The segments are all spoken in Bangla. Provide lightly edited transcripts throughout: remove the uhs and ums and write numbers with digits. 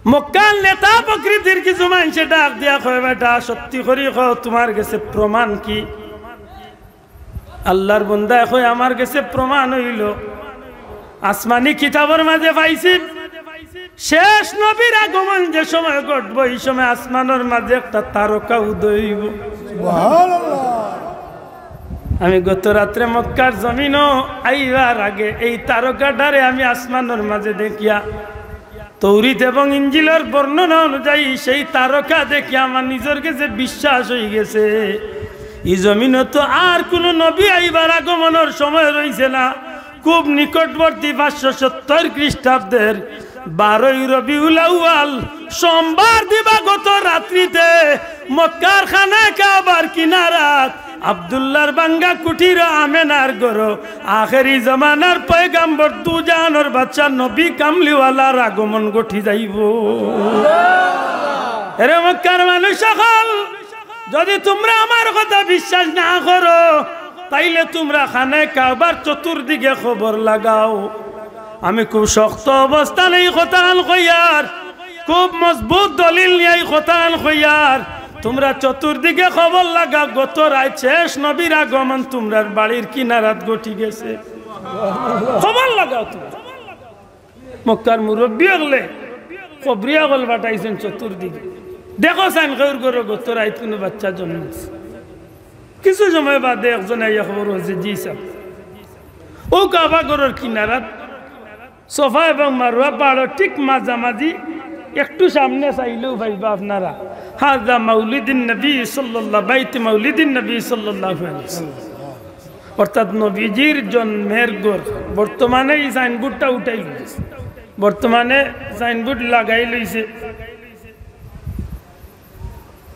মক্কার নেতা প্রকৃতির কিছু মানুষে ডাক দিয়া কয় বেটা সত্যি করি কও তোমার কাছে প্রমাণ কি? আল্লাহর বান্দা কয় আমার কাছে প্রমাণ হইল আসমানি কিতাবের মাঝে পাইছি শেষ নবীর আগমন যে সময় ঘটবো এই সময় আসমানের মাঝে একটা তারকা উদয় হইব। আমি গত রাত্রে মক্কার জমিনও আইবার আগে এই তারকাটারে আমি আসমানের মাঝে দেখিয়া তৌরিত এবং ইঞ্জিলের বর্ণনা অনুযায়ী সেই তারকা দেখে আমার নিজের কাছে বিশ্বাস হয়ে গেছে এই জমিনে তো আর কোন নবী আইবার আগমনের সময় রয়েছে না। খুব নিকটবর্তী 570 খ্রিস্টাব্দের 12 রবিউল আউয়াল সোমবার দিবাগত রাত্রিতে মক্কার খানায় কাবার কিনারাত আব্দুল্লাহর বাঙ্গা কুটির আমেনার গরো আখেরি জমানার পয়গাম্বর দুজানোর বাচ্চা নবী কামলিওয়ালার আগমন ঘটি যাইব। এরে মক্কার মানুষ সকল, যদি তোমরা আমার কথা বিশ্বাস না করো তাইলে তোমরা খানায় কাবার চতুর্দিকে খবর লাগাও। আমি খুব শক্ত অবস্থানে এই কথা কইয়ার, খুব মজবুত দলিল নিয়ে এই কথা কইয়ার তোমরা চতুর্দিকে খবর লাগা গত রাত শেষ নবীর আগমন তোমরার বাড়ির কিনারাত ঘটি গেছে। খবর লাগাও তোমরা। মক্কার মুরব্বী হলে কবরিয়া গল বাটাইছেন চতুর্দিকে, দেখো সাইন কৌর করো গত রাত কোনো বাচ্চা জন্মেছে। কিছু সময় বাদে একজন আইয়া খবর হয়েছে জি সাহেব ও কাবা গরের কিনারাত সোফা এবং মারুয়া পাহাড়ের ঠিক মাঝামাঝি একটু সামনে চাইলেও ভাইবা আপনারা হাজা মাউলিদিন নবী সাল্লাল্লাহু বাইত মাউলিদিন নবী সাল্লাল্লাহু আলাইহি ওয়াসাল্লাম, অর্থাৎ নবীজির জন্মের ঘর। বর্তমানে এই সাইনবোর্ডটা উঠাই লইছে, বর্তমানে সাইনবোর্ড লাগাই লইছে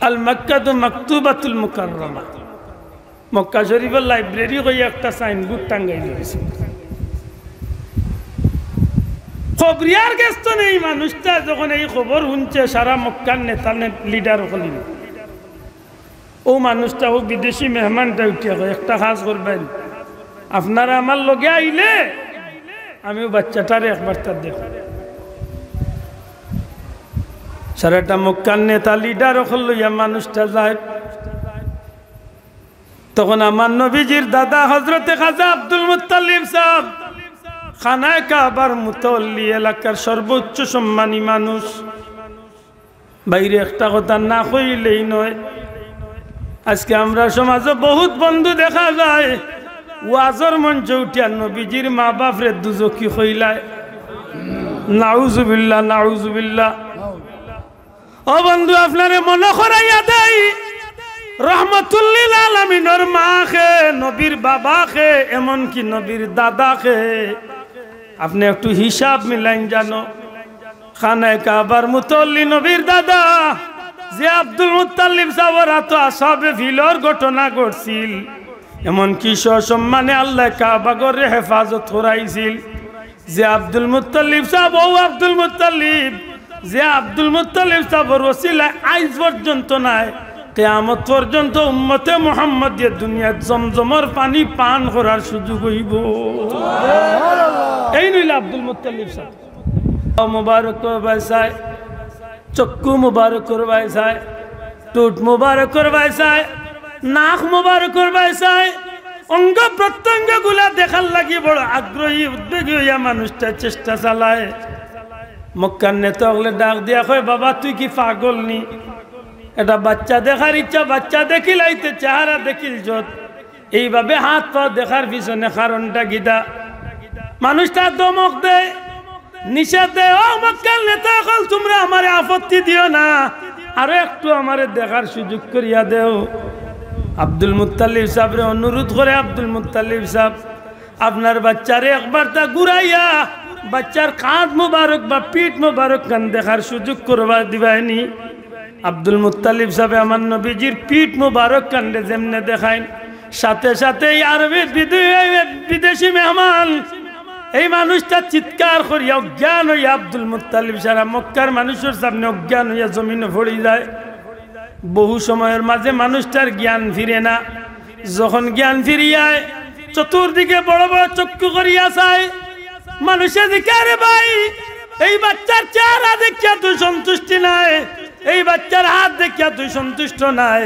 আল মক্কাতু মাকতুবাতুল মুকাররমা, মক্কা শরীফের লাইব্রেরি কই একটা সাইনবোর্ড টাঙ্গাই লইছে। খবরিয়ার গেস্ত নেই মানুষটা যখন এই খবর শুনছে সারা মক্কার নেতা লিডার হলি ও মানুষটা ও বিদেশি মেহমানটা উঠিয়া কয় একটা কাজ করবেন, আপনারা আমার লগে আইলে আমিও বাচ্চাটারে একবার তার দেখ। সারাটা মক্কার নেতা লিডার হল লইয়া মানুষটা যায়। তখন আমার নবীজির দাদা হজরতে খাজা আব্দুল মুত্তালিব সাহেব খানায় কাবার মুতাল্লি এলাকার সর্বোচ্চ সম্মানী মানুষ, বাইরে একটা কথা না কইলেই নয়। আজকে আমরা সমাজে বহুত বন্ধু দেখা যায় ওয়াজর মঞ্চে উঠিয়া নবীজির মা বাপরে দুজকি হইলায়, নাউজুবিল্লাহ নাউজুবিল্লাহ। ও বন্ধু আপনারে মনে করাইয়া দেই রহমতুল্লিল আলামিনের মা খে, নবীর বাবা খে, এমনকি নবীর দাদা খে। আপনি একটু হিসাব মিলাইন জানো, খানায় কাবার মুতাল্লি নবীর দাদা যে আব্দুল মুত্তালিব সাহেবের তো আসহাবে ফিলর ঘটনা ঘটছিল, এমনকি সসম্মানে আল্লাহ কাবা ঘরে হেফাজত করাইছিল। যে আব্দুল মুত্তালিব সাহেব ও আব্দুল মুত্তালিব, যে আব্দুল মুত্তালিব সাহেবের ওসিলায় আজ পর্যন্ত নাই, কিয়ামত পর্যন্ত উম্মতে মুহাম্মদিয়া দুনিয়ার জমজমের পানি পান করার সুযোগ হইব। এই নইল আব্দুল মুত্তালিব সাহেব। মুবারক করবাই চায়, চক্ষু মুবারক করবাই চায়, টুট মুবারক করবাই চায়, নাক মুবারক করবাই চায়, অঙ্গ প্রত্যঙ্গ গুলা দেখার লাগি বড় আগ্রহী উদ্যোগী হইয়া মানুষটা চেষ্টা চালায়। মক্কার নেতা হলে ডাক দিয়া কয় বাবা তুই কি পাগল নি? এটা বাচ্চা দেখার ইচ্ছা, বাচ্চা দেখিলাইতে চেহারা দেখিল যত, এইভাবে হাত পা দেখার পিছনে কারণটা গীতা। মানুষটা দমক দেয়, নিষেধ দেয়, ও মক্কার নেতা হল তোমরা আমারে আপত্তি দিও না, আরো একটু আমারে দেখার সুযোগ করিয়া দেও। আব্দুল মুত্তালিব সাহেবরে অনুরোধ করে আব্দুল মুত্তালিব সাহেব আপনার বাচ্চারে একবার তা ঘুরাইয়া বাচ্চার কাঁধ মুবারক বা পিঠ মুবারক কান দেখার সুযোগ করবা দিবাইনি। আব্দুল মুত্তালিব সাহেব আমার নবীজির পিঠ মুবারক কান্দে যেমনে দেখাইন, সাথে সাথে আরবের বিদেশি মেহমান এই মানুষটা চিৎকার করিয়া অজ্ঞান হইয়া আব্দুল মুত্তালিব সারা মক্কার মানুষের সামনে অজ্ঞান হইয়া জমিনে পড়ে যায়। বহু সময়ের মাঝে মানুষটার জ্ঞান ফিরে না। যখন জ্ঞান ফিরিয়ায় চতুর্দিকে বড় বড় চক্ষু করিয়া চায়, মানুষের দিকে ভাই এই বাচ্চার চেহারা দেখে দেখিয়া তুই সন্তুষ্টি নাই, এই বাচ্চার হাত দেখিয়া তুই সন্তুষ্ট নাই,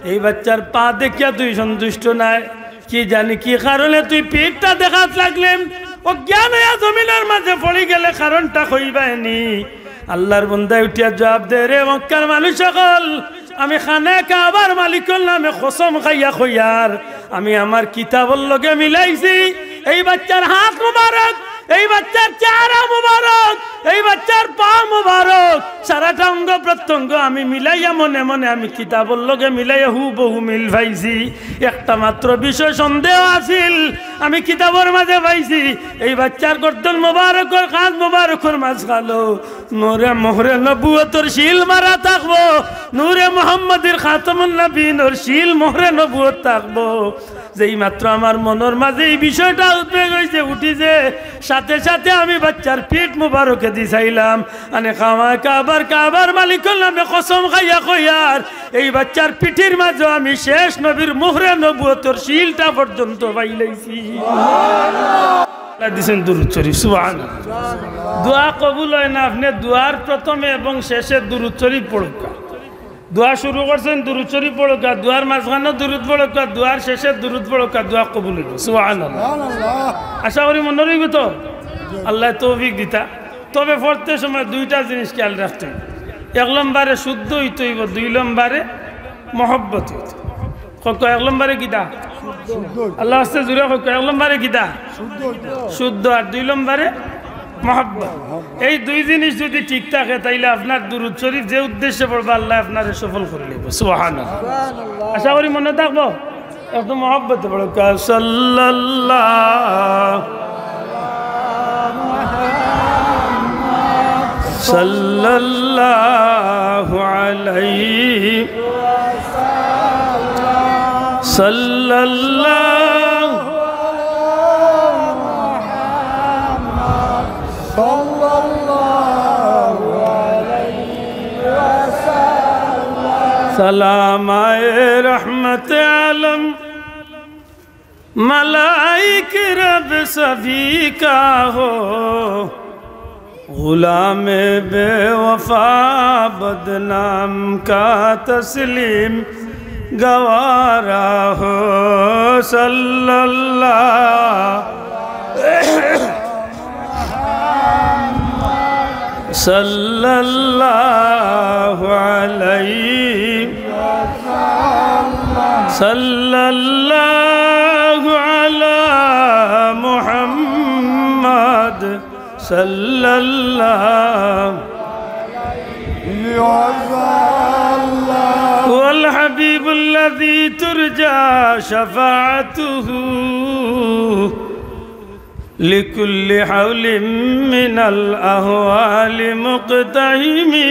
এই বাচ্চার পা দেখিয়া তুই সন্তুষ্ট নাই। কি জানি কি কারণে তুই পিঠটা দেখাত লাগলেন, অজ্ঞান হইয়া জমিনের মাঝে পড়ে গেলে কারণটা কইবাইনি। আল্লাহর বান্দা উঠিয়া জবাব দে, রে মক্কার মানুষ সকল, আমি খানে কাবার মালিকের নামে কসম খাইয়া কইয়ার আমি আমার কিতাবর লগে মিলাইছি, এই বাচ্চার হাত মুবারক, এই বাচ্চার চেহারা মুবারক, এই বাচ্চার পা মুবারক, সারাটা অঙ্গ প্রত্যঙ্গ আমি মিলাইয়া মনে মনে আমি কিতাবর লগে মিলাইয়া হুবহু মিল পাইছি। একটা মাত্র বিষয় সন্দেহ আছিল, আমি কিতাবর মাঝে পাইছি এই বাচ্চার গর্দন মুবারকর কাঁধ মুবারকর মাঝ খালো নূরে মোহরে নবুয়তর শিল মারা থাকবো, নূরে মুহাম্মাদের খাতামুন নবীনের শিল মোহরে নবুয়ত থাকবো। যেই মাত্র আমার মনের মাঝে এই বিষয়টা উদ্বেগ হয়েছে উঠিছে, সাথে সাথে আমি বাচ্চার পিঠ মুবারকে দিছাইলাম, আনে খামায় কাবার মালিকের নামে কসম খাইয়া কইয়ার এই বাচ্চার পিঠির মাঝে আমি শেষ নবীর মুহরে নবুয়তর শিলটা পর্যন্ত পাইলাইছি। দিছেন দুরূদ শরীফ, সুবহানাল্লাহ। দোয়া কবুল হয় না, আপনি দোয়ার প্রথমে এবং শেষে দুরূদ শরীফ পড়ুকা। দোয়া শুরু করছেন দুরূদ শরীফ পড়ুকা, দোয়ার মাঝখানে দুরূদ পড়ুকা, দোয়ার শেষে দুরূদ পড়ুকা, দোয়া কবুল হইব। সুবহানাল্লাহ। আশা করি মনে রইব তো, আল্লাহ তৌফিক দিতা। তবে পড়তে সময় দুইটা জিনিস খেয়াল রাখতে হবে, 1 নম্বরে শুদ্ধ হইতে হইব, 2 নম্বরে মহব্বত হইতে। এক নম্বরে কিতা আল্লাহ আস্তে জুড়ে 1 নম্বরে কিতা শুদ্ধ, আর 2 নম্বরে মহব্বত। এই 2 জিনিস যদি ঠিক থাকে তাইলে আপনার দুরূদ শরীফ যে উদ্দেশ্যে পড়বে আল্লাহ আপনার সফল করে নেব। সুবহানাল্লাহ। আশা করি মনে থাকবো। একদম মহব্বতে পড়ো, সাল্লাল্লাহু আলাইহি সাল্লাল্লাহু सलामाए रहमत आलम मलाइक रब सभी का हो, गुलाम बेवफा बदनाम का तस्लीम गवारा हो। सल्लल्लाहु अलैहि सल्लल्लाहु अला मुहम्मद सल्लल्लाहु वल हबीबुल्लज़ी तुरजा शफाअतुहु लिकुल्लि हौलिम मिनल अहवालि मुक़तहिमी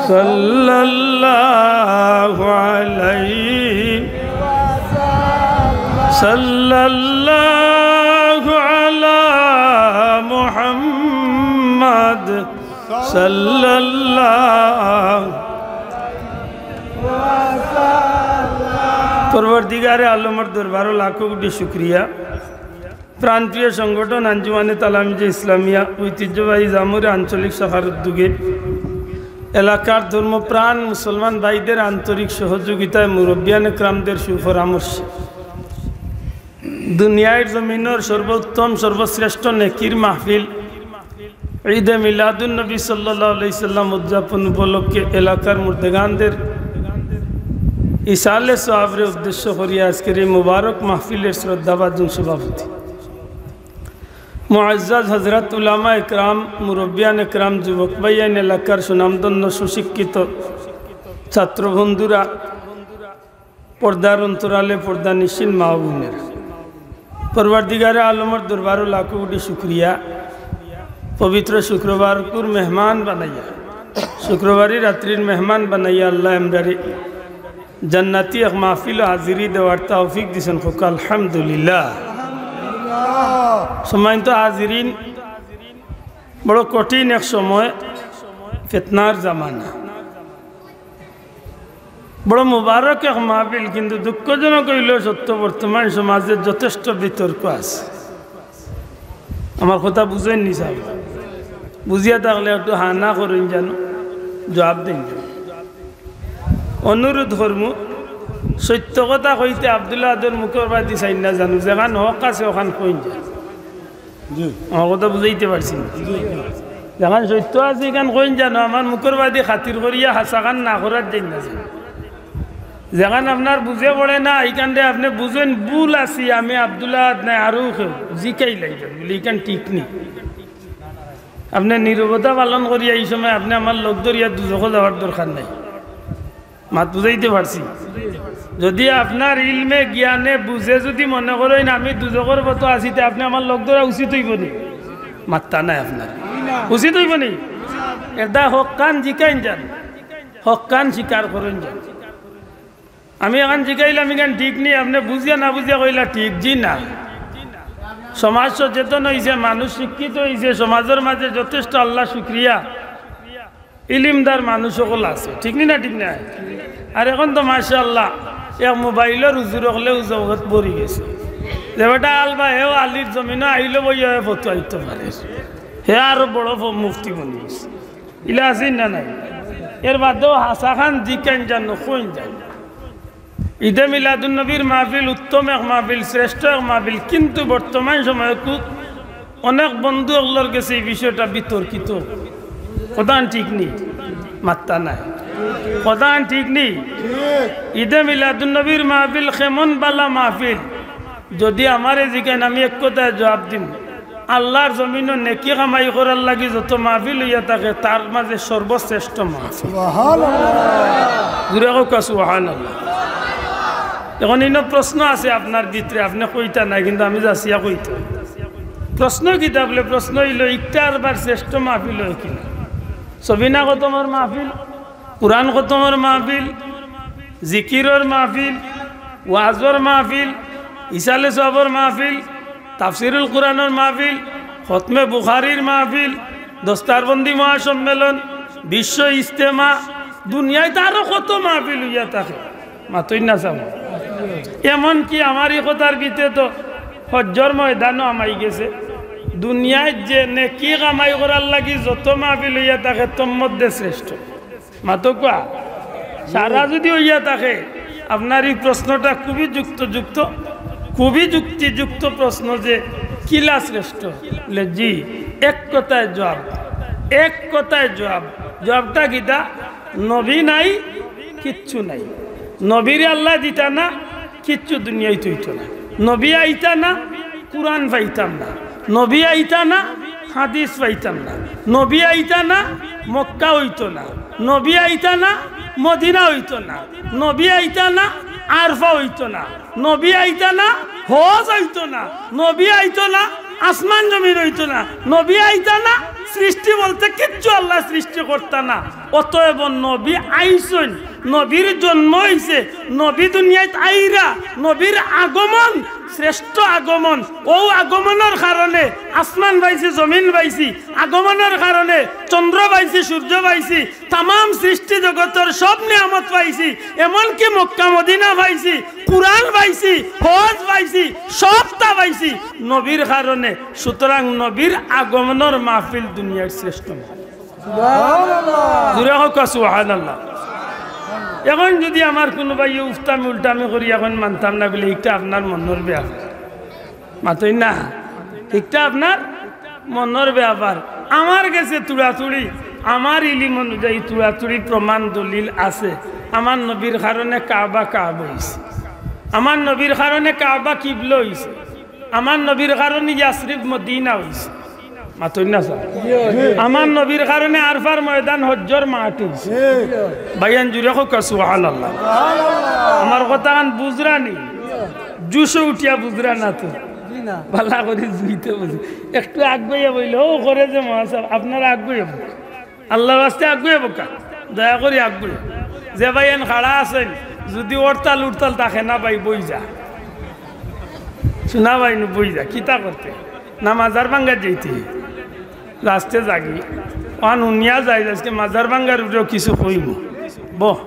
सल्लल्लाहु अलैहि सल्लल्लाहु अला मुहम्मद सल्लल्लाहु। परवरदिगारे आलमर दरबारो लाखों कोटी शुक्रिया। प्रांतीय संगठन आंजुमाने तालामीजे इस्लामिया ঐতিহ্যবাহী জামুরে আঞ্চলিক শাখার উদ্যোগে এলাকার ধর্মপ্রাণ মুসলমান ভাইদের আন্তরিক সহযোগিতায় মুরব্বিয়ানে ক্রামদের সুপরামর্শে দুনিয়ার জমিনের সর্বোত্তম সর্বশ্রেষ্ঠ নেকির মাহফিল ঈদে মিলাদুন নবী সাল্লাল্লাহু আলাইহি সাল্লাম উদযাপন উপলক্ষে এলাকার মুর্দেগানদের ইসালে সওয়াবের উদ্দেশ্য করিয়া আজকের এই মুবারক মাহফিলের শ্রদ্ধাভাজন সভাপতি মুআজ্জাজ হযরত উলামা ইকরাম, মুরব্বিয়ান ইকরাম, যুবক ভাইয়ান, এলাকার সুনামধন্য সুশিক্ষিত ছাত্র বন্ধুরা, পর্দার অন্তরালে পর্দানিশীন মা বোনের, পরওয়ারদিগারে আলমের দরবারে লাখো কোটি শুকরিয়া। পবিত্র শুক্রবারকুর মেহমান বানাইয়া, শুক্রবারী রাত্রির মেহমান বানাইয়া আল্লাহ আমরারে জান্নাতি এক মাহফিল হাজিরি দেওয়ার তৌফিক দিয়েছেন। হোক আলহামদুলিল্লাহ। সম্মানিত হাজিরিন, বড় কঠিন এক সময়, ফিতনার জামানা। বড় মুবারক এক মাহফিল, কিন্তু দুঃখজনক হইল সত্য বর্তমান সমাজে যথেষ্ট বিতর্ক আছে। আমার কথা বুঝেন নি সাহেব? বুঝিয়া থাকলে একটু হানা করেন, জানো জবাব দেন। অনুরোধ করমু, সত্য কথা কইতে আব্দুল্লাহ আদর মুখের বাদি চাই না জানো, যেখান হক আছে ওখান কইন যায়। আমার কথা বুঝাইতে পারছি না? যেখান সত্য আছে এখান কইন জানো, আমার মুখের বাদি খাতির করিয়া হাসাখান না করার যাই না। যেখান আপনার বুঝে পড়ে না এইখানটা আপনি বুঝেন ভুল আছি, আমি আব্দুল্লাহ নাই আরও জিকাই লাগবেন বলে এইখান ঠিক নেই। আপনি নীরবতা পালন করিয়া এই সময় আপনি আমার লোক ধরিয়া দুজক যাওয়ার দরকার নাই। মাত বুঝাইতে পারছি? যদি আপনার ইলমে জ্ঞানে বুঝে যদি মনে করেন আমি দুজকের মতো আছি, তে আপনি আমার লোক ধরা উচিত হইব নি? মাত্তা নাই আপনার, উচিত হইব নি? এটা হক কান জিকাইন যান, হক কান স্বীকার করেন যান। আমি এখন জিকাইলাম এখান ঠিক নেই, আপনি বুঝিয়া না বুঝিয়া কইলা ঠিক, জি না। সমাজ সচেতন হয়েছে, মানুষ শিক্ষিত হয়েছে, সমাজের মাঝে যথেষ্ট আল্লাহ শুক্রিয়া ইলিমদার মানুষ সকল আছে, ঠিক নি না? ঠিক না? আর এখন তো মাশাআল্লাহ এক মোবাইলের উজুর হলেও জগৎ ভরি গেছে। যে বেটা আলবা হেও আলির জমিনে আইলে বইয়া ফটো আইতে পারে, হে আরো বড় মুফতি বনি গেছে। ইলা আছেন না নাই? এর বাদেও হাসা খান জিকান জানো কইন যান। ঈদে মিলাদুন নবীর মাহফিল উত্তম এক মাহফিল, শ্রেষ্ঠ এক মাহফিল, কিন্তু বর্তমান সময়ে অনেক বন্ধু ওগুলোর গেছে এই বিষয়টা বিতর্কিত। প্রধান ঠিক নেই, মাত্তা নাই, প্রধান ঠিক নেই। ঈদে মিলাদুন নবীর মাহফিল কেমন বালা মাহফিল, যদি আমারে জিজ্ঞান আমি এক কথায় জবাব দিন, আল্লাহর জমিনও নেকি কামাই করার লাগি যত মাহফিল হইয়া থাকে তার মাঝে সর্বশ্রেষ্ঠ মাহফিল। ঘুরে হোক সুবহানাল্লাহ। এখন ইনো প্রশ্ন আছে আপনার ভিতরে, আপনি কইতা নাই, কিন্তু আমি যাচ্ছিয়া কইতে। প্রশ্ন কিতা বলে? প্রশ্ন হইল ইটার বার শ্রেষ্ঠ মাহফিল হয় কিনা? সবিনা খতমের মাহফিল, কুরআন খতমের মাহফিল, জিকিরের মাহফিল, ওয়াজর মাহফিল, ইসালে সবর মাহফিল, তাফসিরুল কুরআনের মাহফিল, খতমে বুখারীর মাহফিল, দস্তারবন্দি মহাসম্মেলন, বিশ্ব ইজতেমা, দুনিয়ায় তারও কত মাহফিল হইয়া থাকে, মাতই না চাও। এমনকি আমার এই কথার ভিতরে তো হজ্জর ময়দানও আমাই গেছে। দুনিয়ায় যে নেকি কামাই করার লাগি যত মাহফিল হইয়া থাকে তোর মধ্যে শ্রেষ্ঠ মাতো কোয়া সারা যদি হইয়া থাকে। আপনার এই প্রশ্নটা খুবই যুক্ত খুবই যুক্তিযুক্ত প্রশ্ন যে কিলা শ্রেষ্ঠ। জি, এক কথায় জবাব, এক কথায় জবাব। জবাবটা কিতা? নবী নাই, কিচ্ছু নাই। নবীর আল্লাহ দিতা না, কিচ্ছু দুনিয়ায় তৈতো না। নবী আইতা না, কুরআন পাইতাম না। নবী আইতা না, হাদিস পাইতাম না। নবী আইতা না, মক্কা হইতো না। নবী আইতা না, মদিনা হইতো না। নবী আইতা না, আরফা হইতো না। নবী আইতা না, হজ হইতো না। নবী আইতো না, আসমান জমিন হইতো না। নবী আইতা না, সৃষ্টি বলতে কিচ্ছু আল্লাহ সৃষ্টি করতা না। অতএব নবী আইসন, নবীর জন্ম হইছে, নবী দুনিয়ায় আইরা, নবীর আগমন শ্রেষ্ঠ আগমন। ও আগমনের কারণে আসমান পাইছি, জমিন পাইছি। আগমনের কারণে চন্দ্র পাইছি, সূর্য পাইছি, তাম সৃষ্টি জগতের সব নিয়ামত পাইছি। এমনকি মক্কা মদিনা পাইছি, কুরআন পাইছি, হজ পাইছি, সবটা পাইছি নবীর কারণে। সুতরাং নবীর আগমনের মাহফিল দুনিয়ার শ্রেষ্ঠ। সুবহানাল্লাহ। এখন যদি আমার কোনো ভাই উফতামি উল্টামি করি এখন মানতাম না বলে একটা আপনার মনের ব্যাপার, মাতই না, একটা আপনার মনের ব্যাপার। আমার কাছে তুড়াতুড়ি, আমার ইলিম অনুযায়ী তুড়াতুড়ি প্রমাণ দলিল আছে। আমার নবীর কারণে কাবা হয়েছে, আমার নবীর কারণে কাবা কিবলা হয়েছে, আমার নবীর কারণে ইয়াসরিব মদিনা হয়েছে। মাতই না স্যার, আমার নবীর কারণে আরফার ময়দান হজ্জর মাঠ হয়েছে। ভাইয়ান জুড়ে হোক সুবহানাল্লাহ। আমার কথা বুঝরা নি, জুসে উঠিয়া বুঝরা না তো ভালো করে জুইতে বুঝি। একটু আগুয়ে বইল ও করে যে মহাসাব আপনারা আগুয়ে বোক, আল্লাহ রাস্তে আগুয়ে বোকা, দয়া করি আগুয়ে। যে ভাইয়ান খাড়া আছেন যদি উড়তাল থাকে না ভাই বই যা, শোনা ভাই বই যা, কিতা করতে না মাজার ভাঙ্গার যেতে রাস্তে জাগি উনিয়া যায় আজকে মাজার ভাঙ্গার উপরেও কিছু কইব। বহ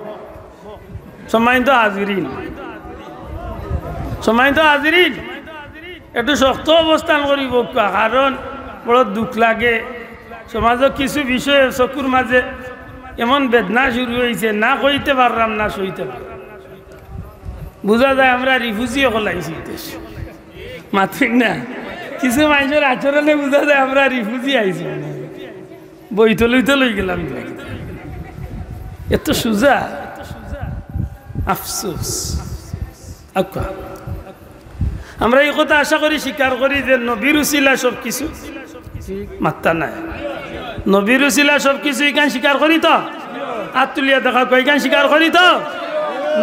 সম্মানিত হাজিরিন, সম্মানিত হাজিরিন, একটু শক্ত অবস্থান করিব, কারণ বড় দুঃখ লাগে। সমাজে কিছু বিষয়ে চকুর মাঝে এমন বেদনা শুরু হয়েছে, না কইতে পারলাম না সইতে পারলাম। বোঝা যায় আমরা রিফিউজি হলাইছি দেশ মাত্রিক না। কিছু মানুষের আচরণে বোঝা যায় আমরা রিফিউজি আইছি, বইতে লইতে লই গেলাম। এত সুজা আফসোস। আমরা এই কথা আশা করি, স্বীকার করি যে নবীর উসিলা সব কিছু, মাত্তা নাই নবীর উসিলা সব কিছু। এখান স্বীকার করি তো, হাত তুলিয়া দেখা কইখান স্বীকার করি তো,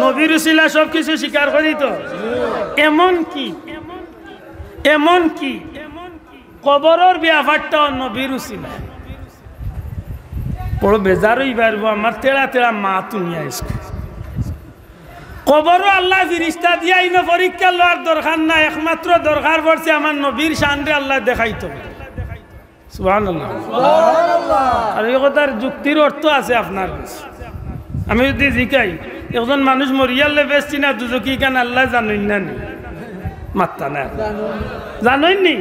নবীর উসিলা সব কিছু স্বীকার করি তো। এমন কি কবরের ব্যাপারটাও নবীর উসিলা। বড় বেজার হইবার আমার তেড়া তেড়া মা তুমি আইস কবরও আল্লাহ ফিরিস্তা দিয়া ইনো পরীক্ষা লওয়ার দরকার না, একমাত্র দরকার পড়ছে আমার নবীর শানরে আল্লাহ দেখাইতো। সুবহানাল্লাহ। আর এই কথার যুক্তির অর্থ আছে আপনার কাছে। আমি যদি জিকাই একজন মানুষ মরিয়ালে বেশি না দুজকি কেন আল্লাহ জানেন না, মাত্তা না জানেন নি?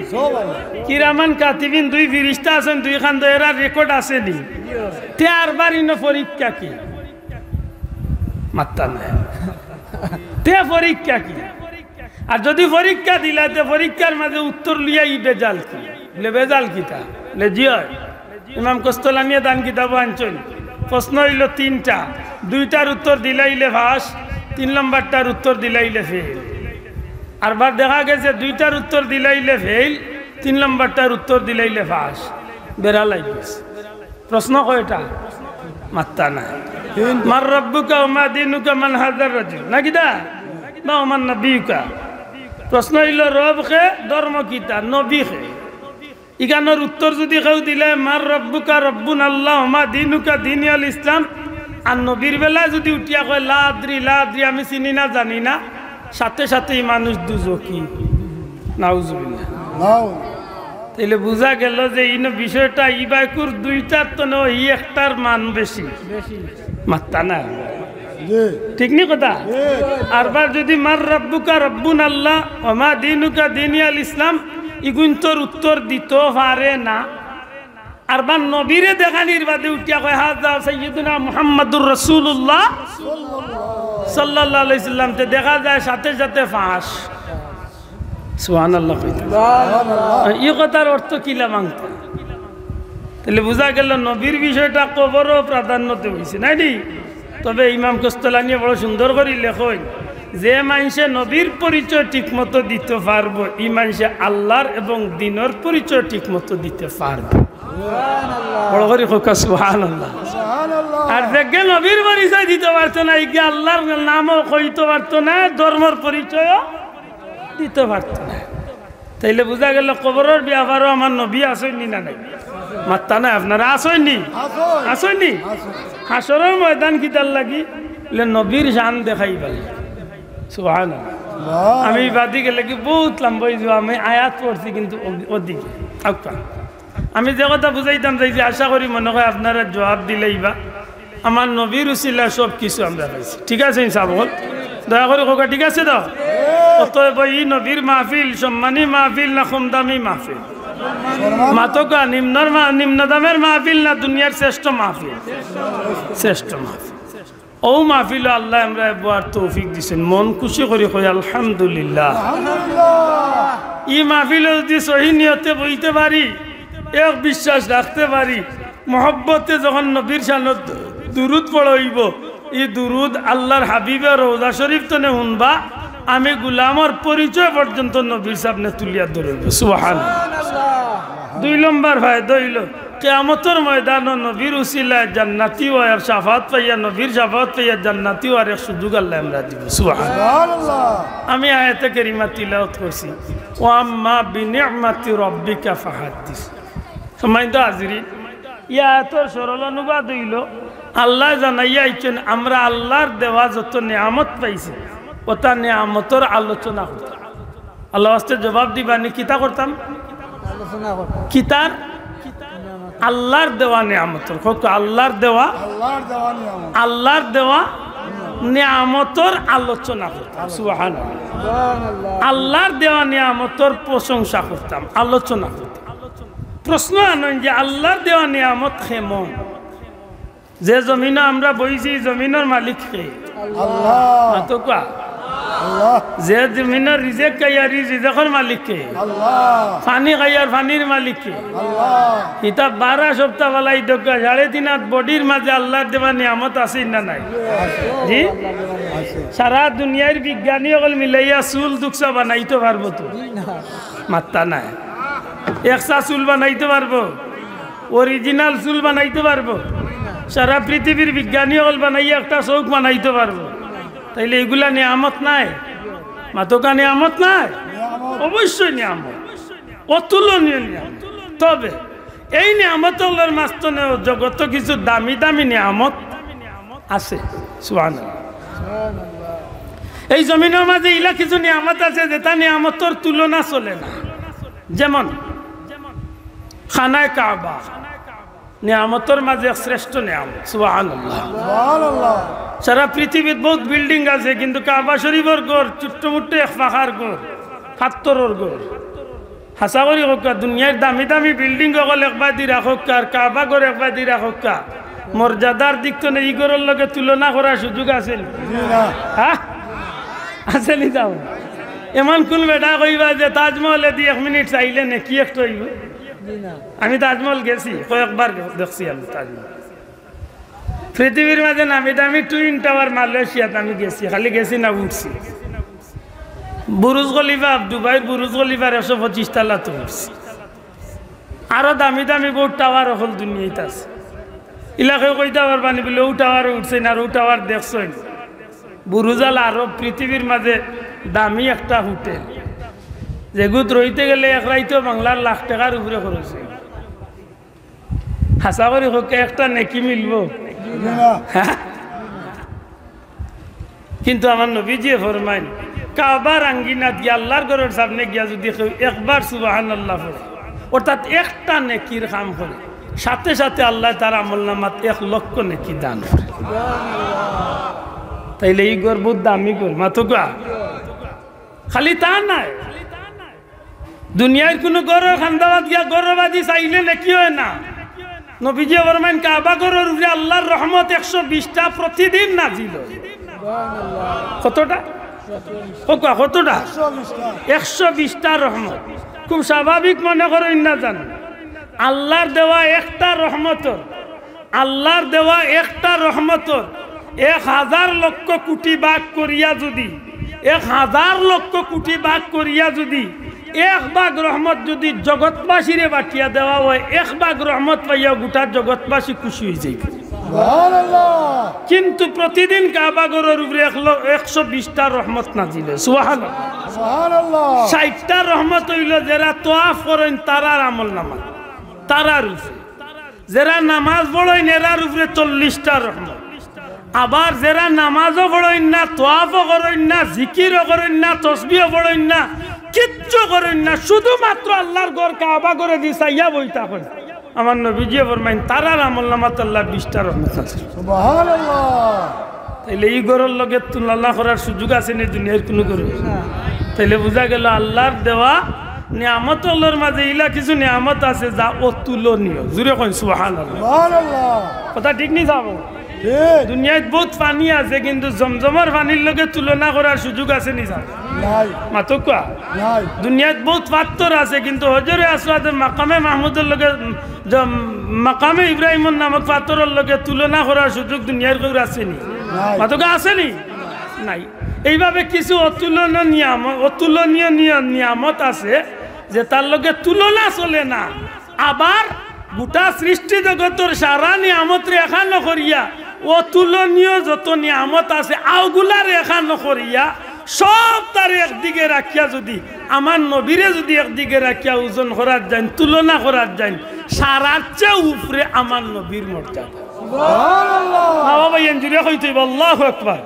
কিরামান কাতিবিন দুই ফিরিস্তা আছেন, দুই খান এরা রেকর্ড আছে নি, তে আরবার ইনো পরীক্ষা কি? মাত্তা না তে পরীক্ষা কি? আর যদি পরীক্ষা দিলা তে পরীক্ষার মাঝে উত্তর লিয়া ই বেজাল কি? বেজাল কিতা লে জিয় ইমাম কস্তলানিয়া দান কিতাব আনছেন। প্রশ্ন হইল তিনটা, দুইটার উত্তর দিলাইলে ভাস, 3 নম্বরটার উত্তর দিলাইলে ফেল। আরবার দেখা গেছে দুইটার উত্তর দিলাইলে ফেল, 3 নম্বরটার উত্তর দিলাইলে ভাস। বেড়া লাগছে। প্রশ্ন কয়টা? মাত্তা না। মার রব্বুকা ওমা দিনুকা মান হাজার রাজুল নাকি দা বা ওমান নবীকা। প্রশ্ন হইল রব খে, ধর্ম কিতা, নবী খে। ইগানোর উত্তর যদি কেউ দিলে মার রব্বুকা রব্বুন আল্লাহ ওমা দিনুকা দিনিয়াল ইসলাম, আর নবীর বেলা যদি উঠিয়া কয় লা আদ্রি আমি চিনি না জানি না, সাথে সাথেই মানুষ দুজকি। নাউজুবিল্লাহ। তাইলে বোঝা গেল যে ইন বিষয়টা ইবাইকুর দুইটার তো নয়, একটার মান বেশি, মাত্তা না। ঠিক নি কথা? আরবার যদি মার রব্বুকা রব্বুন আল্লাহ ওমা দিনুকা দিনিয়াল ইসলাম, ইগুন্তর উত্তর দিত পারে না। আরবার নবীরে দেখানির বাদে উঠিয়া কয় হাজা সাইয়্যিদুনা মুহাম্মাদুর রাসূলুল্লাহ সাল্লাল্লাহু আলাইহি সাল্লাম, তে দেখা যায় সাথে সাথে ফাঁস। সুবহানাল্লাহ। এই কথার অর্থ কিলা মাংতা? তাহলে বোঝা গেল নবীর বিষয়টা কবরও প্রাধান্যতে হয়েছে নাইনি। তবে ইমাম কস্তলানি বড় সুন্দর করে লেখেন যে মানুষে নবীর পরিচয় ঠিক মতো দিতে পারবো, এই মানুষে আল্লাহর এবং দিনের পরিচয় ঠিক মতো দিতে পারবে। বড় করে হোকা সুবহানাল্লাহ। আর দেখে নবীর পরিচয় দিতে পারতো না, এগিয়ে আল্লাহর নামও কইতে পারতো না, ধর্মের পরিচয়ও দিতে পারত না। তাইলে বোঝা গেল কবরের ব্যাপারও আমার নবী আসেননি না নাই? মাত্তা না। আপনারা আসেননি? আসেননি? হাসরের ময়দান কিতার লাগি নবীর শান দেখাই পালি। সুবহানাল্লাহ। আমি বাদি গেলে কি বহুত লম্বা হয়ে যাবো, আমি আয়াত পড়ছি কিন্তু ওদিকে আমি যে কথা বুঝাইতাম চাইছি, আশা করি মনে হয় আপনারা জবাব দিলেই বা আমার নবীর উসিলা সব কিছু আমরা পাইছি। ঠিক আছে সাবল, দয়া করে কোকা ঠিক আছে তো? অতএব এই নবীর মাহফিল সম্মানী মাহফিল না কম দামি মাহফিল? মাতকা নিম্ন দামের মাহফিল না দুনিয়ার শ্রেষ্ঠ মাহফিল? শ্রেষ্ঠ মাহফিল। ও মাহফিল আল্লাহ আমরা এবার তৌফিক দিছেন। মন খুশি করে কই আলহামদুলিল্লাহ। এই মাহফিল যদি সহি নিয়তে বইতে পারি, এক বিশ্বাস রাখতে পারি, মহব্বতে যখন নবীর শানত দুরুদ পড়াইব, এই দুরুদ আল্লাহর হাবিবের রওজা শরীফ তো নে শুনবা, আমি গুলামর পরিচয় পর্যন্ত নবীর সামনে তুলিয়া ধরব। সুবহানাল্লাহ। 2 নম্বর ফায়দা হইল কিয়ামতের ময়দানে নবীর উসিলায় জান্নাতি আর শাফাত পাইয়া, নবীর শাফাত পাইয়া জান্নাতি আর এক সুযোগ আল্লাহ আমরা দিব। সুবহানাল্লাহ। আমি আয়াতে কারিমা তিলাওয়াত করছি, ওয়া আম্মা বিনি'মাতি রাব্বিকা ফাহাদ্দিস। সম্মানিত হাজিরিন, ইয়া আয়াতের সরল অনুবাদ হইল আল্লাহ জানাইয়া আইছেন আমরা আল্লাহর দেওয়া যত নিয়ামত পাইছি ওটা নিয়ামতের আলোচনা করতাম। আল্লাহ আস্তে জবাব দিবানি কিতা করতাম? কিতার আল্লাহর দেওয়া নিয়ামতের, আল্লাহর দেওয়া নিয়ামতর আলোচনা করতাম। সুবহানাল্লাহ। আল্লাহর দেওয়া নিয়ামতর প্রশংসা করতাম, আলোচনা করতাম। প্রশ্ন আনেন যে আল্লাহর দেওয়া নিয়ামত কেমন? যে জমিনে আমরা বইছি জমিনের মালিক কে? আল্লাহ। যে জমিনের রিজেক খাইয়া রিজেকের মালিক কে? পানি খাইয়ার পানির মালিক কে? ইতা 12 সপ্তাহ বেলা ইদকা 3.5 হাত বডির মাঝে আল্লাহর দেওয়া নিয়ামত আছে না নাই? জি, সারা দুনিয়ার বিজ্ঞানী সকল মিলাইয়া চুল দুকসা বানাইতে পারবো তো? মাত্তা নাই। একসা চুল বানাইতে পারবো? অরিজিনাল চুল বানাইতে পারবো? সারা পৃথিবীর বিজ্ঞানী সকল বানাইয়া একটা চৌক বানাইতে পারবো? তাইলে এগুলা নিয়ামত নাই? মাতকা নিয়ামত নাই? অবশ্যই নিয়ামত, অতুলনীয় নিয়ামত। তবে এই নিয়ামতের মাঝখানে জগত কিছু দামি দামি নিয়ামত আছে। সুবহানাল্লাহ। এই জমিনের মাঝে ইলা কিছু নিয়ামত আছে যেটা নিয়ামতের তুলনা চলে না। যেমন খানায় কাবা নিয়ামতের মাঝে শ্রেষ্ঠ নিয়ামত। সুবহানাল্লাহ। সারা পৃথিবীর বহুত বিল্ডিং আছে, কিন্তু কাবা শরীফের ঘর ছোট্ট মুট্ট এক পাখার ঘর, পাথরের ঘর। হাসা করি হোক, দুনিয়ার দামি দামি বিল্ডিং সকল একবার দি রাখক, আর কাবা ঘর একবার দি রাখক। মর্যাদার দিক তো এই ঘরের লগে তুলনা করার সুযোগ আছে? হ্যাঁ, আছে নি? যাও এমন কোন বেটা কইবা যে তাজমহলে দি 1 মিনিট চাইলে নাকি একটা হইব? আমি তাজমহল গেছি, কয়েকবার দেখছি আমি তাজমহল। পৃথিবীর মাঝে নামি দামি টুইন টাওয়ার মালয়েশিয়াতে আমি গেছি, খালি গেছি না উঠছি। বুরুজ খলিফা, দুবাইয়ের বুরুজ খলিফার 125 তলা তো উঠছি। আরো দামি দামি বহুত টাওয়ার হল দুনিয়াতে আছে। ইলাকায় কই টাওয়ার বানি বলে ও টাওয়ার উঠছে না, আর ও টাওয়ার দেখছই। বুরুজাল আরব পৃথিবীর মাঝে দামি একটা হোটেল, যেগুত রইতে গেলে এক রাইতেও বাংলার লাখ টাকার উপরে খরচ হয়। হাসা করি হোক একটা নেকি মিলব? কিন্তু আমার নবীজি ফরমাইন, কাবার আঙ্গিনা দিয়ে আল্লাহর ঘরের সামনে গিয়া যদি একবার সুবহানাল্লাহ পড়ে, অর্থাৎ একটা নেকির কাম করে, সাথে সাথে আল্লাহ তার আমলনামাত 1 লক্ষ নেকি দান করে। তাইলে এই ঘর বহুত দামি ঘর মাতুকা। খালি তা নাই, দুনিয়ার কোন গরর খান্দাবাদ গিয়া গরবাদি চাইলে নাকি হয় না। নবীজি ফরমাইন কাবা ঘরের উপরে আল্লাহর রহমত 120টা প্রতিদিন নাজিল হয়। কতটা? কতটা? 120টা রহমত। খুব স্বাভাবিক মনে করেন না, জানেন আল্লাহর দেওয়া একটা রহমতর, আল্লাহর দেওয়া একটা রহমতর 1000 লক্ষ কোটি ভাগ করিয়া যদি 1000 লক্ষ কোটি ভাগ করিয়া যদি 1 ভাগ রহমত যদি জগৎবাসীরে বাটিয়া দেওয়া হয়, 1 ভাগ রহমত পাইয়া গোটা জগৎবাসী খুশি হয়ে যায়। কিন্তু প্রতিদিন কাবা ঘরের উপরে 120টা রহমত নাজিল হয়। সুবহানাল্লাহ। 60টা রহমত হইল যারা তোয়াফ করেন তারার আমলনামা, তারার উপরে। যারা নামাজ পড়েন এরার উপরে 40টা রহমত। আবার যারা নামাজও পড়েন না, তোয়াফও করেন না, জিকিরও করেন না, তসবিহও পড়েন না, কিচ্ছু করেন না, শুধুমাত্র আল্লাহর ঘর কাবা করে দিয়ে চাইয়া বইতা করেন, আমার নবীজি ফরমাইন তারার আমলনামাত আল্লাহ 20টা রহমত আছে। সুবহানাল্লাহ। তাইলে এই ঘরের লগে তুলনা করার সুযোগ আছে নি দুনিয়ার কোনো ঘরে? তাইলে বোঝা গেল আল্লাহর দেওয়া নিয়ামতের মাঝে ইলা কিছু নিয়ামত আছে যা অতুলনীয়। জুড়ে কইন সুবহানাল্লাহ। কথা ঠিক নি? যাবো দুনিয়ায় বহুত পানি আছে, কিন্তু জমজমের পানির লগে তুলনা করার সুযোগ আছে নি? মাতকা দুনিয়াত বহুত পাত্তর আছে, কিন্তু হজরে আসওয়াদের মাকামে মাহমুদের লগে মাকামে ইব্রাহিমের নামক পাত্তরের লগে তুলনা করার সুযোগ দুনিয়ার কেউ আছে নি? মাতকা আছে নি? নাই। এইভাবে কিছু অতুলনীয় নিয়ামত আছে যে তার লগে তুলনা চলে না। আবার গোটা সৃষ্টি জগতের সারা নিয়ামত রেখা নকরিয়া অতুলনীয় যত নিয়ামত আছে আওগুলা রেখা নকরিয়া সব তার একদিকে রাখিয়া যদি আমার নবীরে যদি একদিকে রাখিয়া ওজন করার যান, তুলনা করার যান, সারার চেয়ে উপরে আমার নবীর মর্যাদা। আল্লাহু আকবার।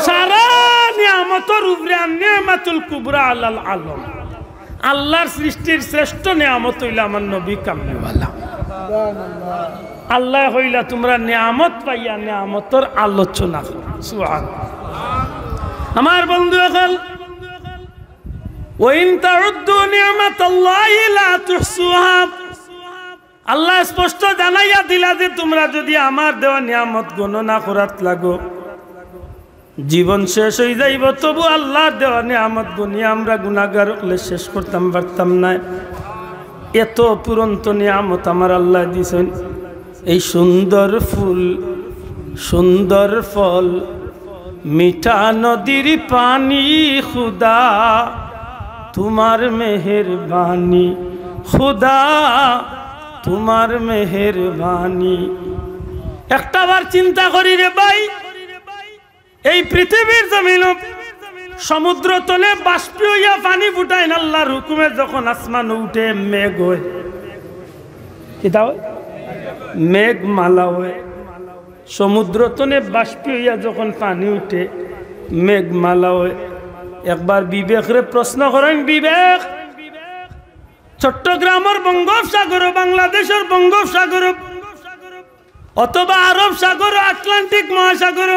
সারা নিয়ামতের উপরে নিয়ামাতুল কুবরা আলাল আলম, আল্লাহর সৃষ্টির শ্রেষ্ঠ নিয়ামত হইল আমার নবী কামলিওয়ালা। আল্লাহ হইলা তোমরা নিয়ামত পাইয়া নিয়ামতর আলোচনা করো। সুবহানাল্লাহ। আমার বন্ধু এখন ওয়াইন তাউদ্দু নি'মাতাল্লাহি লা তুহসুহা, আল্লাহ স্পষ্ট জানাইয়া দিলা যে তোমরা যদি আমার দেওয়া নিয়ামত গণনা করাত লাগো জীবন শেষ হয়ে যাইব, তবু আল্লাহর দেওয়া নিয়ামত গুনিয়া আমরা গুনাহগার হলে শেষ করতাম পারতাম না। এত পুরন্ত নিয়ামত আমার আল্লাহ দিয়েছেন। এই সুন্দর ফুল, সুন্দর ফল, মিঠা নদীর পানি, খুদা তোমার মেহেরবানি, খুদা তোমার মেহেরবানি। একটাবার চিন্তা করি রে ভাই, এই পৃথিবীর জমিন সমুদ্র তলে বাষ্প হইয়া পানি ফুটায় আল্লাহর হুকুমে, যখন আসমান উঠে মেঘ হয়, কিতা হয়? মেঘ মালা হয়। সমুদ্র তলে বাষ্প হইয়া যখন পানি উঠে মেঘ মালা হয়। একবার বিবেকরে প্রশ্ন করেন, বিবেক চট্টগ্রামের বঙ্গোপসাগর, বাংলাদেশের বঙ্গোপসাগর, অথবা আরব সাগর, আটলান্টিক মহাসাগর,